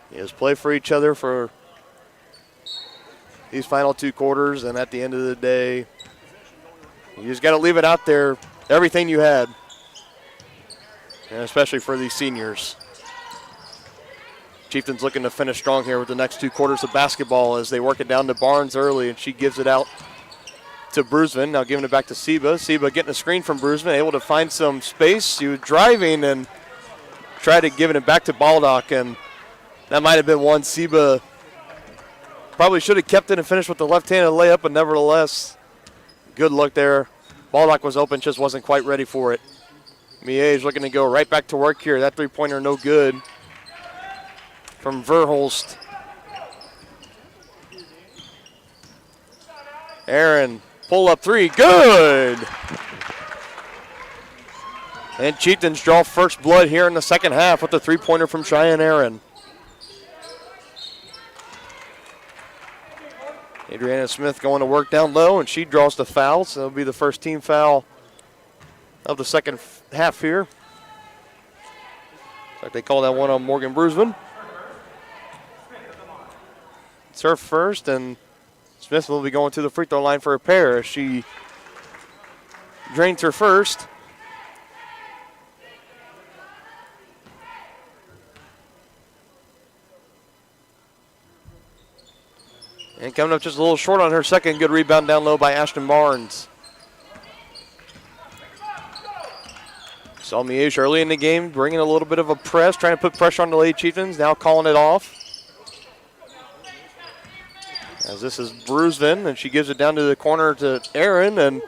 You just play for each other for these final 2 quarters, and at the end of the day, you just got to leave it out there, everything you had, and especially for these seniors. Chieftains looking to finish strong here with the next 2 quarters of basketball as they work it down to Barnes early, and she gives it out to Brusman. Now giving it back to Seba. Seba getting a screen from Brusman, able to find some space. She was driving and tried to give it back to Baldock, and that might have been one Seba probably should have kept it and finished with the left-handed layup, but nevertheless, good look there. Baldock was open, just wasn't quite ready for it. Miege looking to go right back to work here. That three-pointer no good from Verhulst. Aaron, pull-up three, good! And Chieftains draw first blood here in the second half with the three-pointer from Cheyenne Aaron. Adriana Smith going to work down low, and she draws the foul, so it'll be the first team foul of the second half here. Looks like they call that one on Morgan Brusman. It's her first, and Smith will be going to the free throw line for a pair as she drains her first. And coming up just a little short on her second. Good rebound down low by Ashton Barnes. Saw Miege early in the game, bringing a little bit of a press, trying to put pressure on the Lady Chieftains, now calling it off. As this is Brusman, and she gives it down to the corner to Aaron, and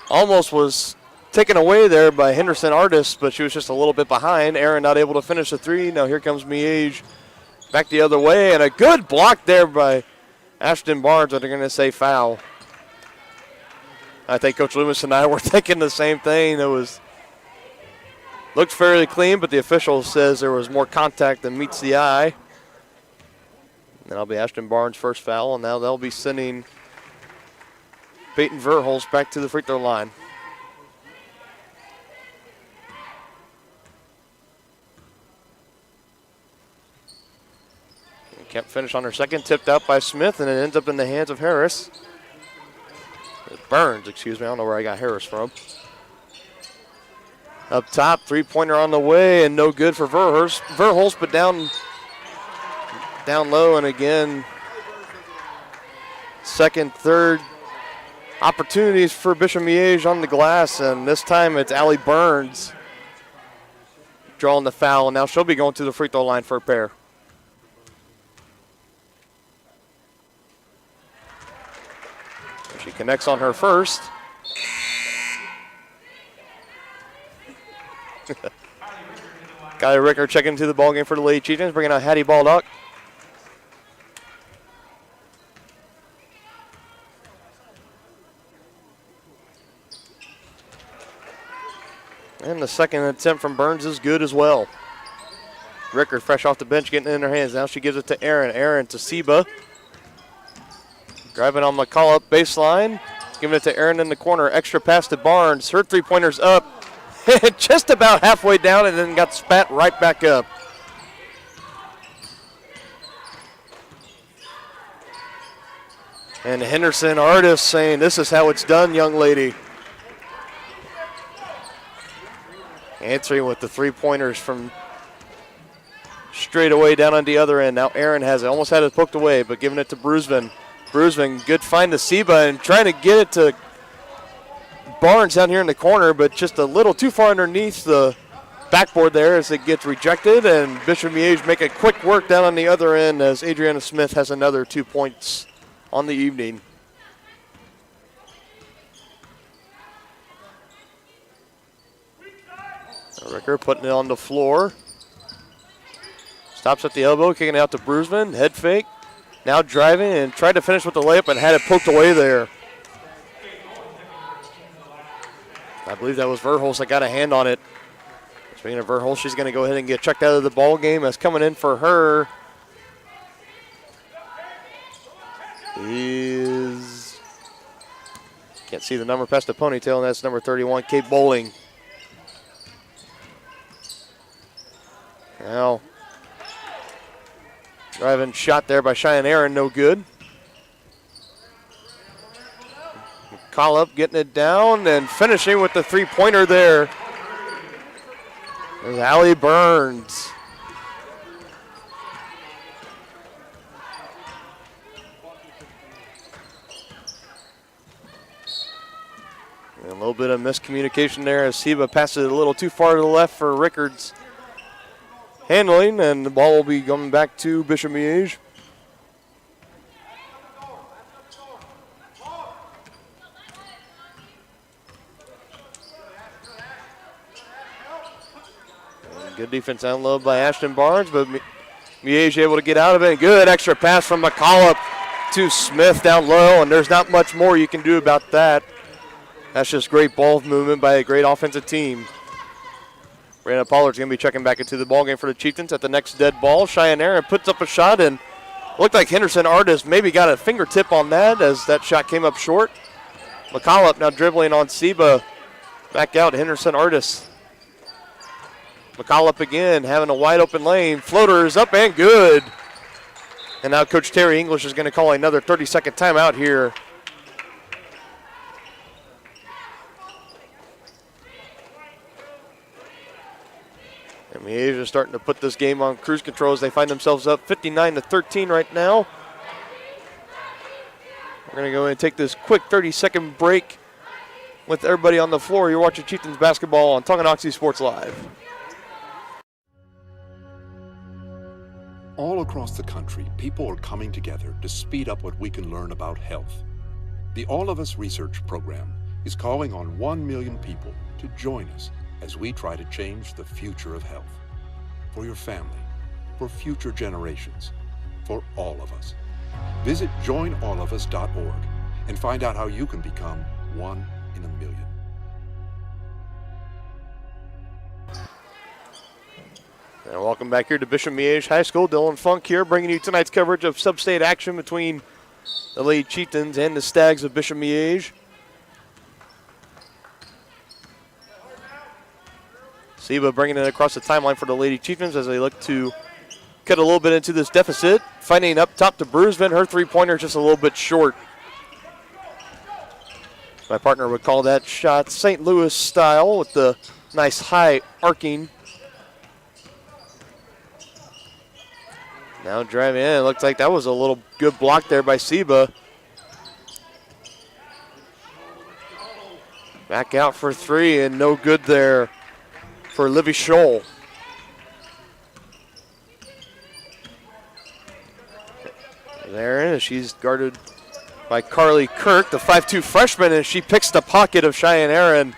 almost was taken away there by Henderson Artis, but she was just a little bit behind. Aaron not able to finish the three. Now here comes Miege back the other way, and a good block there by Ashton Barnes, but they're going to say foul. I think Coach Loomis and I were thinking the same thing. It looked fairly clean, but the official says there was more contact than meets the eye. And that'll be Ashton Barnes' first foul, and now they'll be sending Peyton Verhulst back to the free throw line. Can't finish on her second, tipped out by Smith, and it ends up in the hands of Harris. Burns, excuse me. I don't know where I got Harris from. Up top, three-pointer on the way, and no good for Verhulst, but down low, and again, second, third opportunities for Bishop Miege on the glass, and this time it's Allie Burns drawing the foul, and now she'll be going to the free throw line for a pair. She connects on her first. Kylie Ricker checking into the ballgame for the Lady Chieftains, bringing out Hattie Baldock. And the second attempt from Burns is good as well. Ricker fresh off the bench, getting it in her hands. Now she gives it to Aaron. Aaron to Seba. Driving on McCall up baseline. Giving it to Aaron in the corner. Extra pass to Barnes. Her three-pointer's up. Just about halfway down and then got spat right back up. And Henderson Artis saying, this is how it's done, young lady. Answering with the three-pointers from straight away down on the other end. Now Aaron has it. Almost had it poked away, but giving it to Brusvin. Brusvin, good find to Seba and trying to get it to Barnes down here in the corner, but just a little too far underneath the backboard there as it gets rejected. And Bishop Miege make a quick work down on the other end as Adriana Smith has another 2 points on the evening. Ricker putting it on the floor. Stops at the elbow, kicking it out to Brusvin. Head fake. Now driving and tried to finish with the layup and had it poked away there. I believe that was Verhulst that got a hand on it. Speaking of Verhulst, she's going to go ahead and get checked out of the ball game. As coming in for her is, can't see the number past the ponytail, and that's number 31, Kate Bowling. Now, driving shot there by Cheyenne Aaron, no good. McCollum getting it down and finishing with the three-pointer there. There's Allie Burns. And a little bit of miscommunication there as Seba passes it a little too far to the left for Rickards. Handling, and the ball will be coming back to Bishop Miege. Good defense down low by Ashton Barnes, but Miege able to get out of it. Good extra pass from McCollum to Smith down low, and there's not much more you can do about that. That's just great ball movement by a great offensive team. Brandon Pollard's going to be checking back into the ballgame for the Chieftains at the next dead ball. Cheyenne Aaron puts up a shot, and looked like Henderson Artis maybe got a fingertip on that as that shot came up short. McCollum now dribbling on Seba. Back out, Henderson Artis. McCollum again, having a wide open lane. Floater is up and good. And now Coach Terry English is going to call another 30-second timeout here. And Miege is starting to put this game on cruise control as they find themselves up 59-13 right now. We're going to go and take this quick 30-second break with everybody on the floor. You're watching Chieftains basketball on Tonganoxie Sports Live. All across the country, people are coming together to speed up what we can learn about health. The All of Us Research Program is calling on 1 million people to join us as we try to change the future of health. For your family, for future generations, for all of us. Visit joinallofus.org and find out how you can become 1 in a million. And welcome back here to Bishop Miege High School. Dylan Funk here bringing you tonight's coverage of sub-state action between the Lady Chieftains and the Stags of Bishop Miege. Seba bringing it across the timeline for the Lady Chieftains as they look to cut a little bit into this deficit. Finding up top to Brusvin. Her three-pointer just a little bit short. My partner would call that shot St. Louis style with the nice high arcing. Now driving in. It looks like that was a little good block there by Seba. Back out for three and no good there for Livy Scholl. There, she's guarded by Carly Kirk, the 5'2 freshman, and she picks the pocket of Cheyenne Aaron.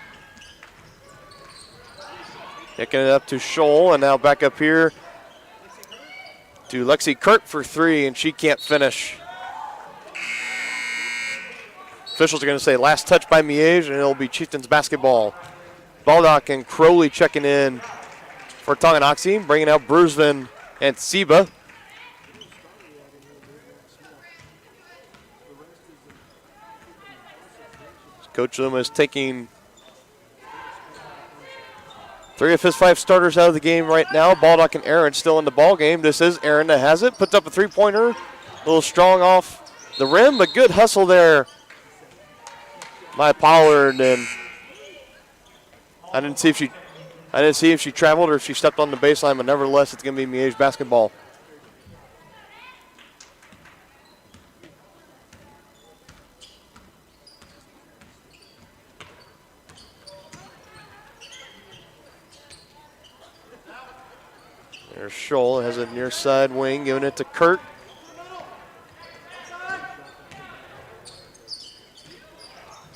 Picking it up to Scholl, and now back up here to Lexi Kirk for three, and she can't finish. Officials are going to say last touch by Miege, and it'll be Chieftains basketball. Baldock and Crowley checking in for Tonganoxie, bringing out Brusvin and Seba. Coach Loomis taking 3 of his 5 starters out of the game right now. Baldock and Aaron still in the ball game. This is Aaron that has it. Puts up a three-pointer. A little strong off the rim, but good hustle there by Pollard. And I didn't see if she I didn't see if she traveled or if she stepped on the baseline, but nevertheless, it's going to be Miege basketball. There's Scholl, has a near side wing, giving it to Kurt.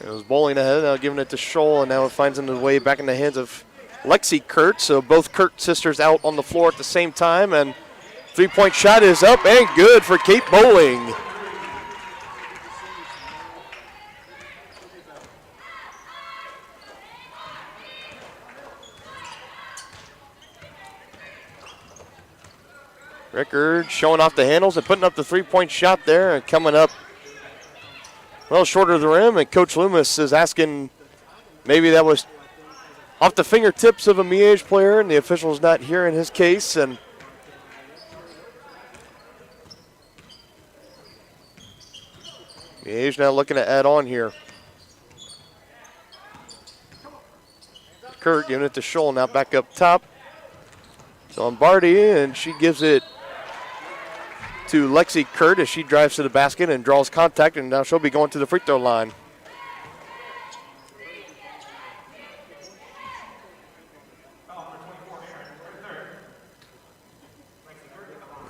It was bowling ahead, now giving it to Scholl, and now it finds its way back in the hands of Lexi Kurt. So both Kurt sisters out on the floor at the same time, and three-point shot is up and good for Kate Bowling. Rickard showing off the handles and putting up the three-point shot there and coming up well short of the rim. And Coach Loomis is asking maybe that was off the fingertips of a Miege player, and the official's not here in his case. And Miege now looking to add on here. Kurt giving it to Scholl, now back up top. Lombardi, and she gives it to Lexi Kurt as she drives to the basket and draws contact, and now she'll be going to the free throw line.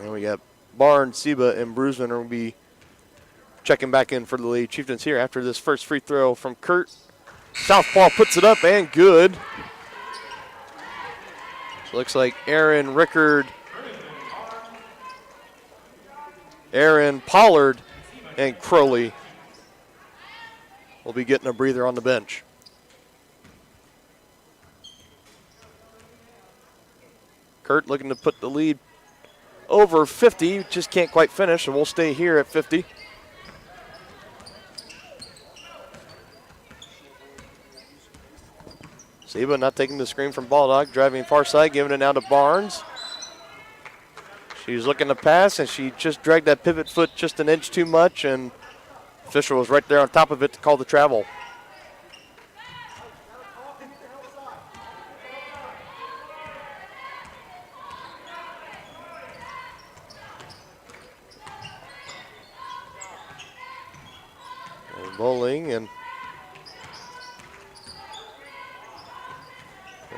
And we got Barnes, Seba, and Brusman will be checking back in for the Lady Chieftains here after this first free throw from Kurt. Southpaw puts it up and good. So looks like Aaron Rickard, Aaron Pollard, and Crowley will be getting a breather on the bench. Kurt looking to put the lead over 50, just can't quite finish, and we'll stay here at 50. Seba not taking the screen from Baldock, driving far side, giving it now to Barnes. She's looking to pass, and she just dragged that pivot foot just an inch too much, and official was right there on top of it to call the travel. And Bowling, and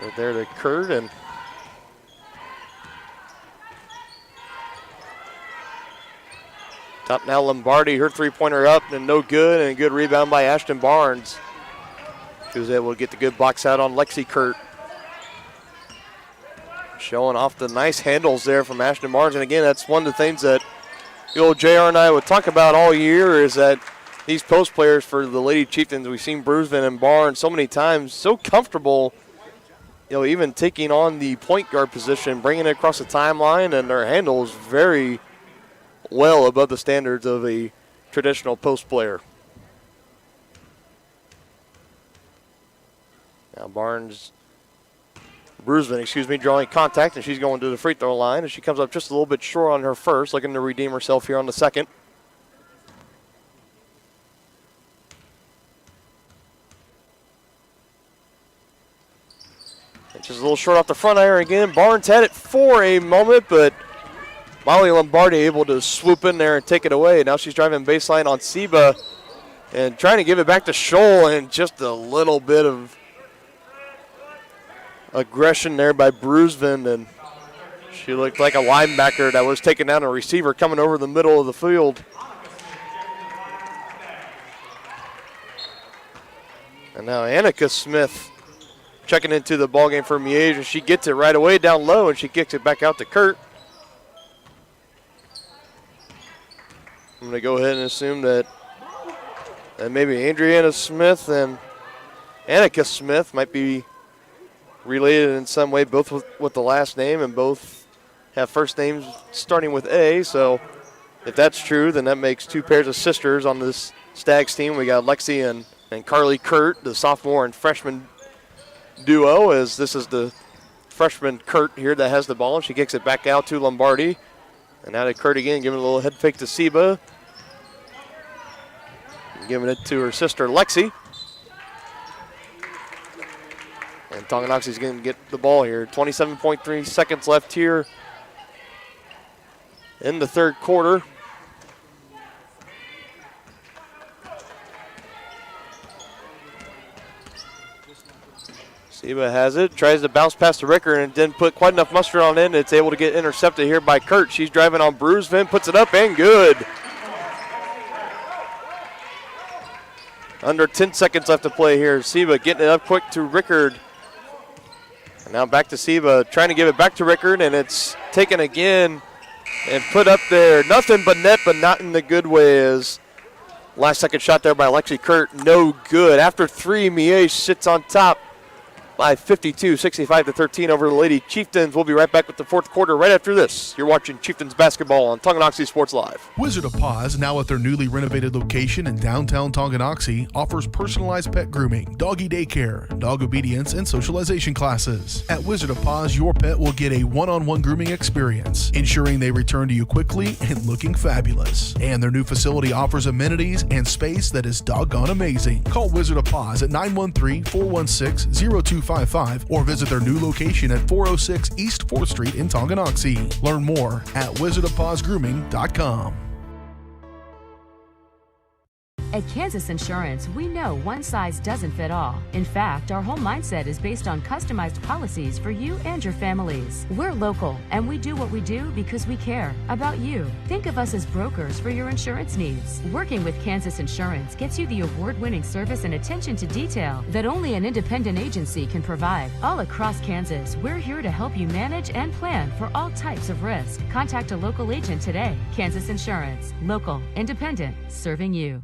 right there to Kurt, and top now Lombardi, her three-pointer up and no good, and a good rebound by Ashton Barnes. She was able to get the good box out on Lexi Kurt. Showing off the nice handles there from Ashton Barnes, and again, that's one of the things that the old JR and I would talk about all year is that these post players for the Lady Chieftains, we've seen Brusman and Barnes so many times, so comfortable, you know, even taking on the point guard position, bringing it across the timeline, and their handles very well above the standards of a traditional post player. Now Brusman, drawing contact, and she's going to the free throw line, and she comes up just a little bit short on her first, looking to redeem herself here on the second. And just a little short off the front iron again. Barnes had it for a moment, but Molly Lombardi able to swoop in there and take it away. Now she's driving baseline on Seba and trying to give it back to Scholl, and just a little bit of aggression there by Brusman, and she looked like a linebacker that was taking down a receiver coming over the middle of the field. And now Annika Smith checking into the ballgame for Miege, and she gets it right away down low, and she kicks it back out to Kurt. I'm going to go ahead and assume that maybe Adriana Smith and Annika Smith might be related in some way, both with the last name, and both have first names starting with A. So if that's true, then that makes two pairs of sisters on this Stags team. We got Lexi and Carly Kurt, the sophomore and freshman duo, as this is the freshman Kurt here that has the ball, and she kicks it back out to Lombardi. And now to Kurt again, giving a little head fake to Seba. Giving it to her sister Lexi. And Tonganoxie's going to get the ball here. 27.3 seconds left here in the third quarter. Seba has it, tries to bounce past the Ricker and didn't put quite enough mustard on it. It's able to get intercepted here by Kurt. She's driving on Bruisevin, puts it up and good. Under 10 seconds left to play here. Seba getting it up quick to Rickard. And now back to Seba, trying to give it back to Rickard, and it's taken again and put up there. Nothing but net, but not in the good way. As last second shot there by Alexi Kurt, no good. After three, Miege sits on top by 52, 65-13 over the Lady Chieftains. We'll be right back with the fourth quarter right after this. You're watching Chieftains basketball on Tonganoxie Sports Live. Wizard of Paws, now at their newly renovated location in downtown Tonganoxie, offers personalized pet grooming, doggy daycare, dog obedience, and socialization classes. At Wizard of Paws, your pet will get a one-on-one grooming experience, ensuring they return to you quickly and looking fabulous. And their new facility offers amenities and space that is doggone amazing. Call Wizard of Paws at 913-416-0255 or visit their new location at 406 East 4th Street in Tonganoxie. Learn more at wizardofpawsgrooming.com. At Kansas Insurance, we know one size doesn't fit all. In fact, our whole mindset is based on customized policies for you and your families. We're local, and we do what we do because we care about you. Think of us as brokers for your insurance needs. Working with Kansas Insurance gets you the award-winning service and attention to detail that only an independent agency can provide. All across Kansas, we're here to help you manage and plan for all types of risk. Contact a local agent today. Kansas Insurance. Local, independent, serving you.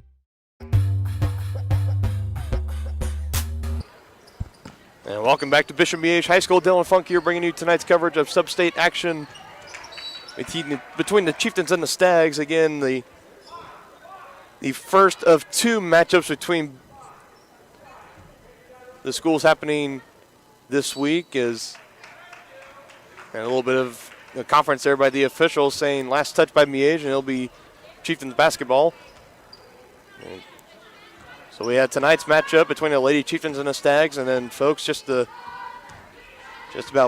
And welcome back to Bishop Miege High School. Dylan Funk here bringing you tonight's coverage of sub-state action between the Chieftains and the Stags. Again, the first of two matchups between the schools happening this week is and a little bit of a conference there by the officials saying last touch by Miege, and it'll be Chieftains basketball. So we had tonight's matchup between the Lady Chieftains and the Stags, and then folks, just about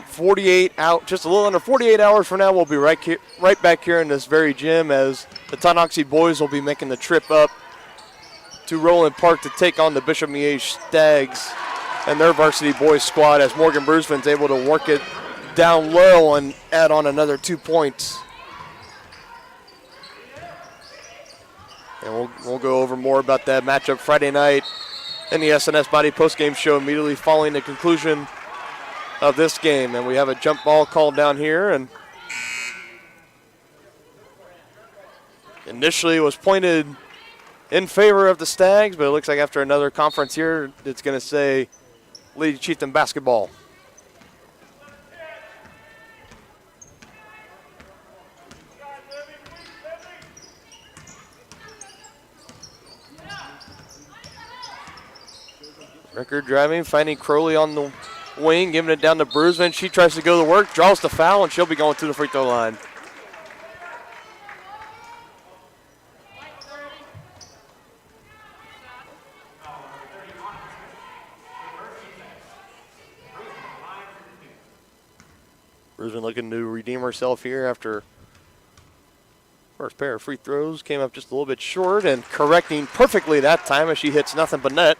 48 out, just a little under 48 hours from now, we'll be right back here in this very gym as the Tonganoxie boys will be making the trip up to Roland Park to take on the Bishop Miege Stags and their varsity boys squad as Morgan Bruceman's able to work it down low and add on another 2 points. And we'll go over more about that matchup Friday night in the SNS Body postgame show immediately following the conclusion of this game. And we have a jump ball called down here, and initially it was pointed in favor of the Stags, but it looks like after another conference here, it's going to say Lady Chieftain basketball. Rickard driving, finding Crowley on the wing, giving it down to Bruisman. She tries to go to work, draws the foul, and she'll be going to the free throw line. Bruisman looking to redeem herself here after first pair of free throws. Came up just a little bit short and correcting perfectly that time as she hits nothing but net.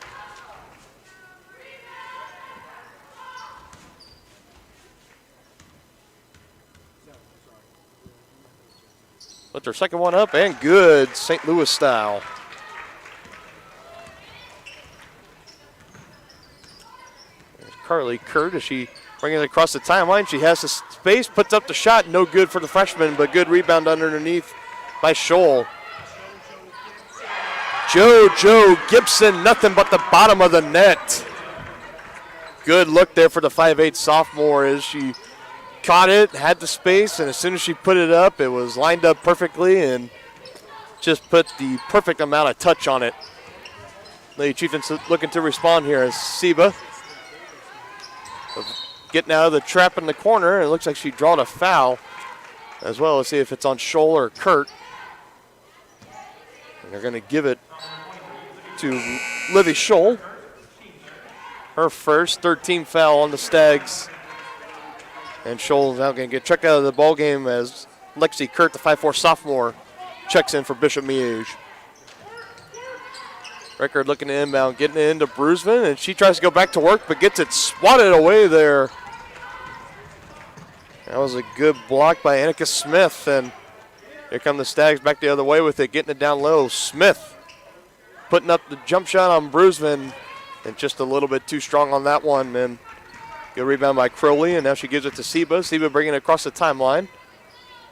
Puts her second one up and good, St. Louis style. There's Carly Kurt as she bringing it across the timeline. She has the space, puts up the shot, no good for the freshman, but good rebound underneath by Scholl. JoJo Gibson, nothing but the bottom of the net. Good look there for the 5'8" sophomore as she caught it, had the space, and as soon as she put it up, it was lined up perfectly and just put the perfect amount of touch on it. Lady Chieftains looking to respond here as Seba getting out of the trap in the corner. It looks like she drawed a foul as well. Let's see if it's on Scholl or Kurt. And they're going to give it to Livy Scholl. her first, third team foul on the Stags. And Scholl now going to get checked out of the ball game as Lexi Kurt, the 5'4 sophomore, checks in for Bishop Miege. Rickard looking to inbound, getting it into Brusman, and she tries to go back to work, but gets it swatted away there. That was a good block by Annika Smith, and here come the Stags back the other way with it, getting it down low. Smith putting up the jump shot on Brusman, and just a little bit too strong on that one, and good rebound by Crowley, and now she gives it to Seba. Seba bringing it across the timeline.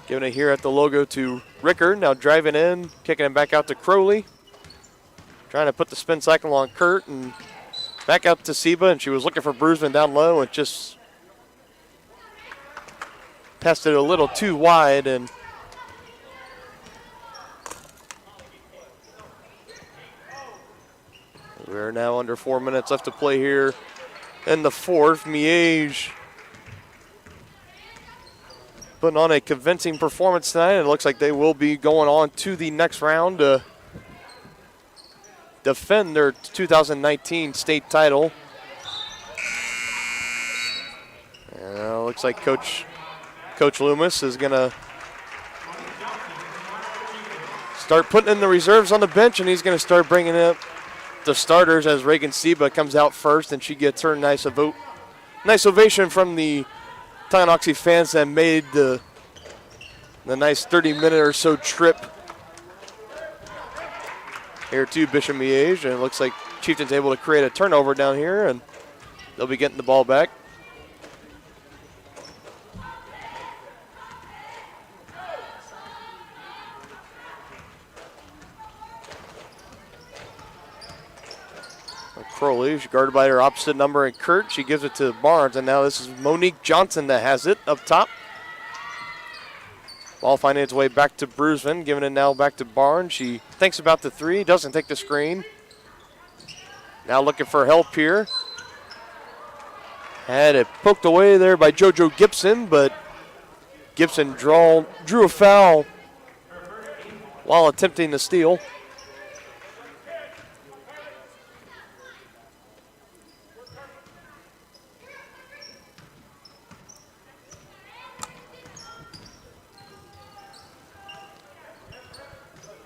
Giving it here at the logo to Rickard, now driving in, kicking it back out to Crowley. Trying to put the spin cycle on Kurt and back out to Seba, and she was looking for Brusman down low and just passed it a little too wide. And we're now under 4 minutes left to play here in the fourth. Miege putting on a convincing performance tonight. It looks like they will be going on to the next round to defend their 2019 state title. And looks like Coach Loomis is going to start putting in the reserves on the bench, and he's going to start bringing up the starters as Reagan Seba comes out first, and she gets her nice ovation from the Tonganoxie fans that made the nice 30-minute or so trip here to Bishop Miege, and it looks like Chieftains able to create a turnover down here, and they'll be getting the ball back. Crowley, she's guarded by her opposite number and Kurt. She gives it to Barnes, and now this is Monique Johnson that has it up top. Ball finding its way back to Brusman, giving it now back to Barnes. She thinks about the three, doesn't take the screen. Now looking for help here. Had it poked away there by JoJo Gibson, but Gibson drew a foul while attempting to steal.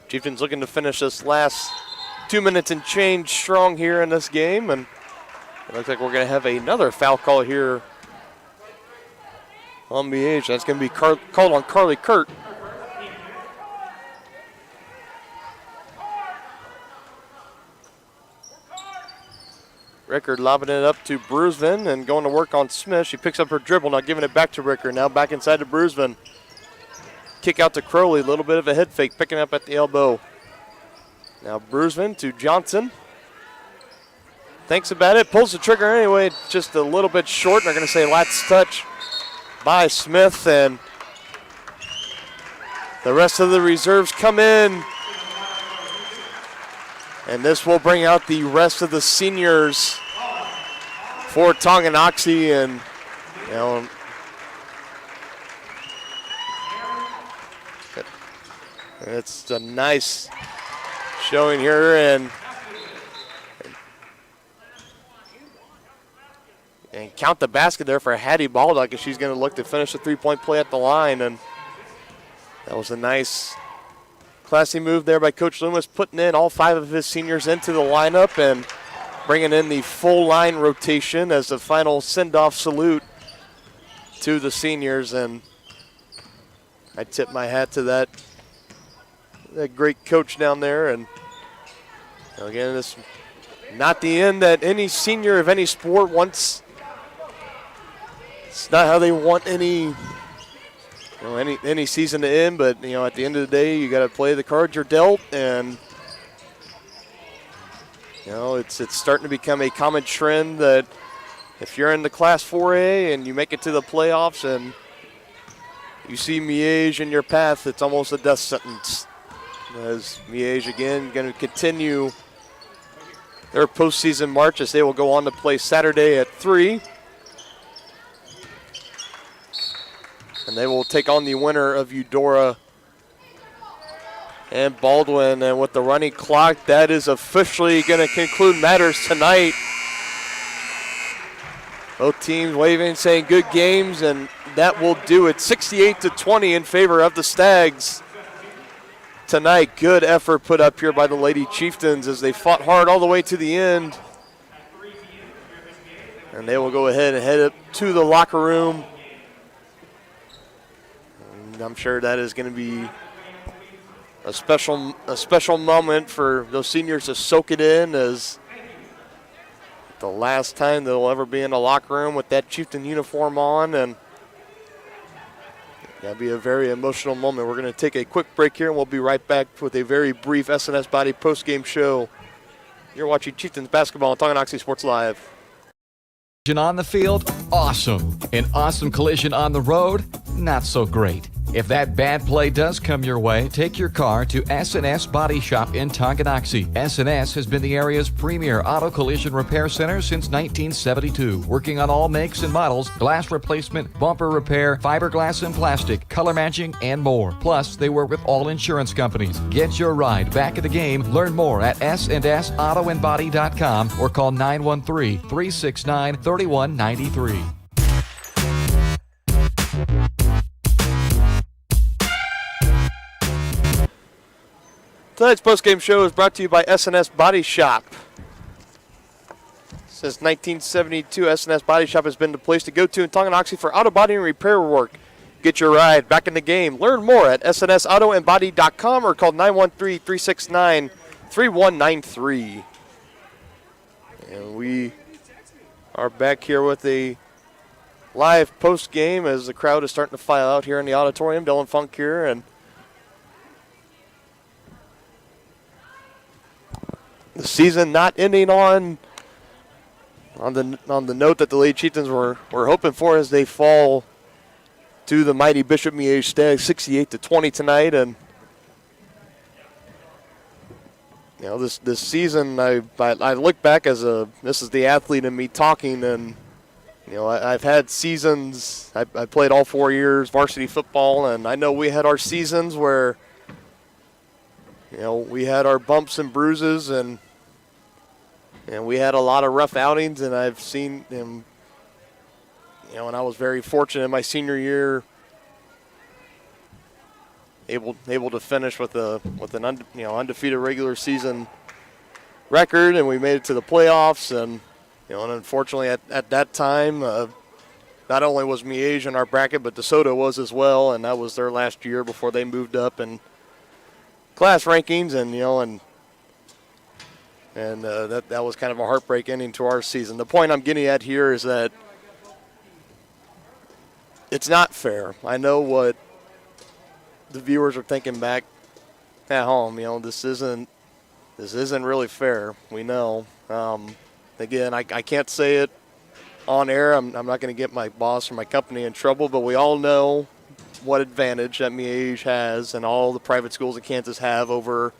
Chieftains looking to finish this last 2 minutes and change strong here in this game, and it looks like we're going to have another foul call here on Miege. That's going to be called on Carly Kurt. Rickard lobbing it up to Brusman and going to work on Smith. She picks up her dribble, now giving it back to Rickard. Now back inside to Brusman. Kick out to Crowley, a little bit of a head fake, picking up at the elbow. Now Brusman to Johnson. Thinks about it, pulls the trigger anyway, just a little bit short. They're going to say last touch by Smith, and the rest of the reserves come in. And this will bring out the rest of the seniors for Tonganoxie, and you know, it's a nice showing here, and count the basket there for Hattie Baldock as she's going to look to finish the three-point play at the line. And that was a nice, classy move there by Coach Loomis, putting in all 5 of his seniors into the lineup and bringing in the full line rotation as the final send-off salute to the seniors. And I tip my hat to that great coach down there. And again, this not the end that any senior of any sport wants. It's not how they want any season to end, but at the end of the day, you got to play the cards you're dealt, and it's starting to become a common trend that if you're in the Class 4A and you make it to the playoffs and you see Miege in your path, it's almost a death sentence. As Miege again going to continue their postseason march as they will go on to play Saturday at 3. And they will take on the winner of Eudora and Baldwin. And with the running clock, that is officially going to conclude matters tonight. Both teams waving, saying good games, and that will do it. 68-20 in favor of the Stags tonight. Good effort put up here by the Lady Chieftains as they fought hard all the way to the end. And they will go ahead and head up to the locker room. And I'm sure that is going to be a special moment for those seniors to soak it in, as the last time they'll ever be in a locker room with that Chieftain uniform on, and that'll be a very emotional moment. We're going to take a quick break here, and we'll be right back with a very brief SNS Body post-game show. You're watching Chieftains basketball on Tonganoxie Sports Live. On the field, awesome. An awesome collision on the road, not so great. If that bad play does come your way, take your car to SNS Body Shop in Tonganoxie. SNS has been the area's premier auto collision repair center since 1972, working on all makes and models, glass replacement, bumper repair, fiberglass and plastic, color matching, and more. Plus, they work with all insurance companies. Get your ride back in the game. Learn more at s&sautoandbody.com or call 913-369-3193. Tonight's postgame show is brought to you by SNS Body Shop. Since 1972, SNS Body Shop has been the place to go to in Tonganoxie for auto body and repair work. Get your ride back in the game. Learn more at snsautoandbody.com or call 913-369-3193. And we are back here with a live postgame as the crowd is starting to file out here in the auditorium. Dylan Funk here, and the season not ending on the note that the Lady Chieftains were hoping for, as they fall to the mighty Bishop Miege Stags 68-20 tonight. And you know, this season I look back as this is the athlete in me talking, and you know, I've had seasons. I played all 4 years varsity football, and I know we had our seasons where, you know, we had our bumps and bruises, and we had a lot of rough outings, and I've seen him, you know, and I was very fortunate in my senior year, able to finish with an undefeated regular season record, and we made it to the playoffs, and you know, and unfortunately at that time, not only was Miege in our bracket, but DeSoto was as well, and that was their last year before they moved up in class rankings, and you know, and that was kind of a heartbreak ending to our season. The point I'm getting at here is that it's not fair. I know what the viewers are thinking back at home. You know, this isn't really fair. We know. Again, I can't say it on air. I'm not going to get my boss or my company in trouble, but we all know what advantage that Miege has and all the private schools in Kansas have over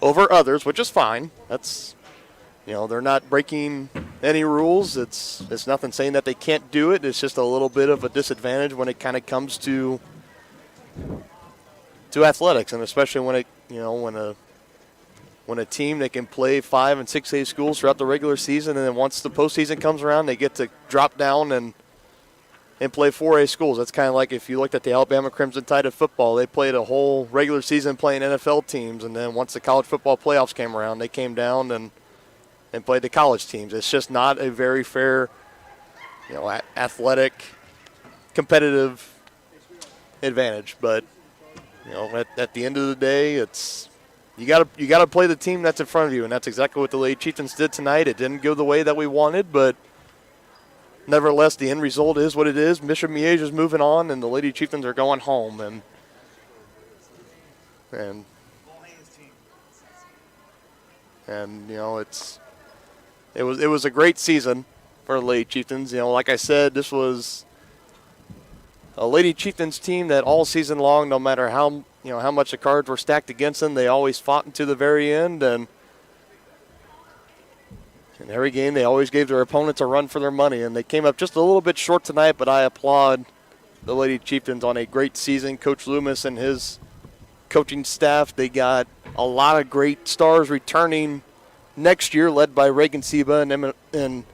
others, which is fine. That's, you know, they're not breaking any rules. It's nothing saying that they can't do it. It's just a little bit of a disadvantage when it kind of comes to athletics, and especially when it, you know, when a team that can play 5 and 6A schools throughout the regular season, and then once the postseason comes around, they get to drop down and play 4A schools. That's kind of like if you looked at the Alabama Crimson Tide of football. They played a whole regular season playing NFL teams, and then once the college football playoffs came around, they came down and played the college teams. It's just not a very fair, you know, athletic, competitive advantage. But you know, at the end of the day, it's you got to play the team that's in front of you, and that's exactly what the Lady Chieftains did tonight. It didn't go the way that we wanted, but nevertheless, the end result is what it is. Bishop Miege is moving on, and the Lady Chieftains are going home. And you know, it was a great season for the Lady Chieftains. You know, like I said, this was a Lady Chieftains team that all season long, no matter how much the cards were stacked against them, they always fought until the very end, and in every game, they always gave their opponents a run for their money, and they came up just a little bit short tonight, but I applaud the Lady Chieftains on a great season. Coach Loomis and his coaching staff, they got a lot of great stars returning next year, led by Reagan Seba and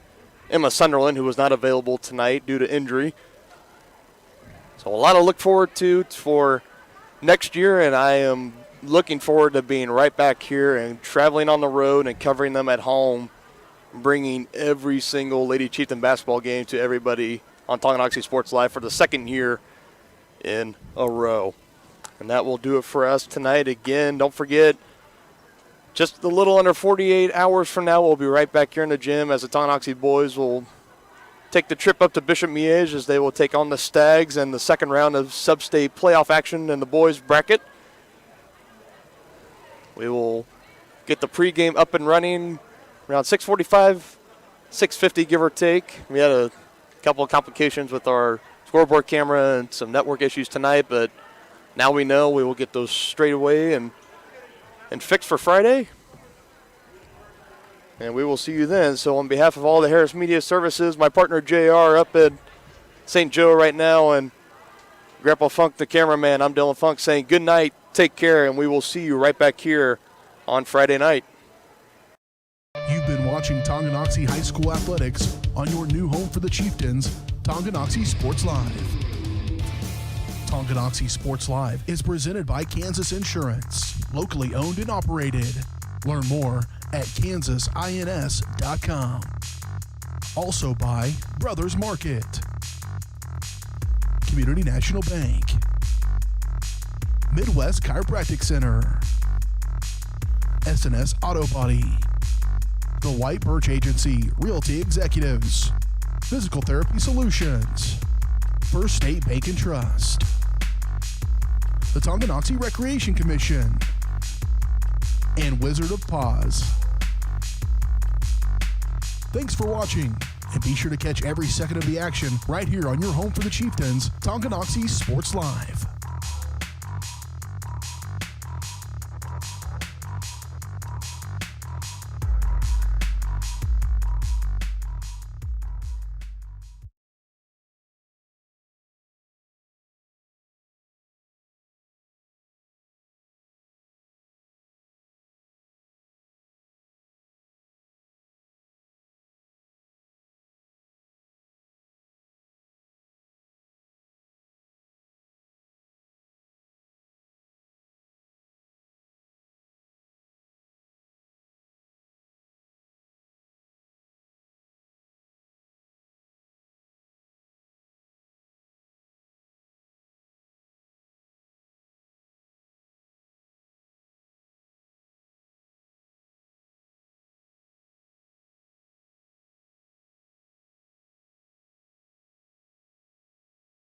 Emma Sunderland, who was not available tonight due to injury. So a lot to look forward to for next year, and I am looking forward to being right back here and traveling on the road and covering them at home, bringing every single Lady Chieftain basketball game to everybody on Tonganoxie Sports Live for the second year in a row. And that will do it for us tonight. Again, don't forget, just a little under 48 hours from now, we'll be right back here in the gym as the Tonganoxie boys will take the trip up to Bishop Miege as they will take on the Stags in the second round of sub-state playoff action in the boys bracket. We will get the pregame up and running around 6:45, 6:50 give or take. We had a couple of complications with our scoreboard camera and some network issues tonight, but now we know we will get those straight away and fixed for Friday. And we will see you then. So on behalf of all the Harris Media Services, my partner JR up at St. Joe right now, and Grandpa Funk, the cameraman, I'm Dylan Funk saying good night, take care, and we will see you right back here on Friday night. You've been watching Tonganoxie High School Athletics on your new home for the Chieftains, Tonganoxie Sports Live. Tonganoxie Sports Live is presented by Kansas Insurance, locally owned and operated. Learn more at kansasins.com. Also by Brothers Market, Community National Bank, Midwest Chiropractic Center, S&S Auto Body, The White Birch Agency Realty Executives, Physical Therapy Solutions, First State Bank and Trust, the Tonganoxie Recreation Commission, and Wizard of Paws. Thanks for watching, and be sure to catch every second of the action right here on your home for the Chieftains, Tonganoxie Sports Live.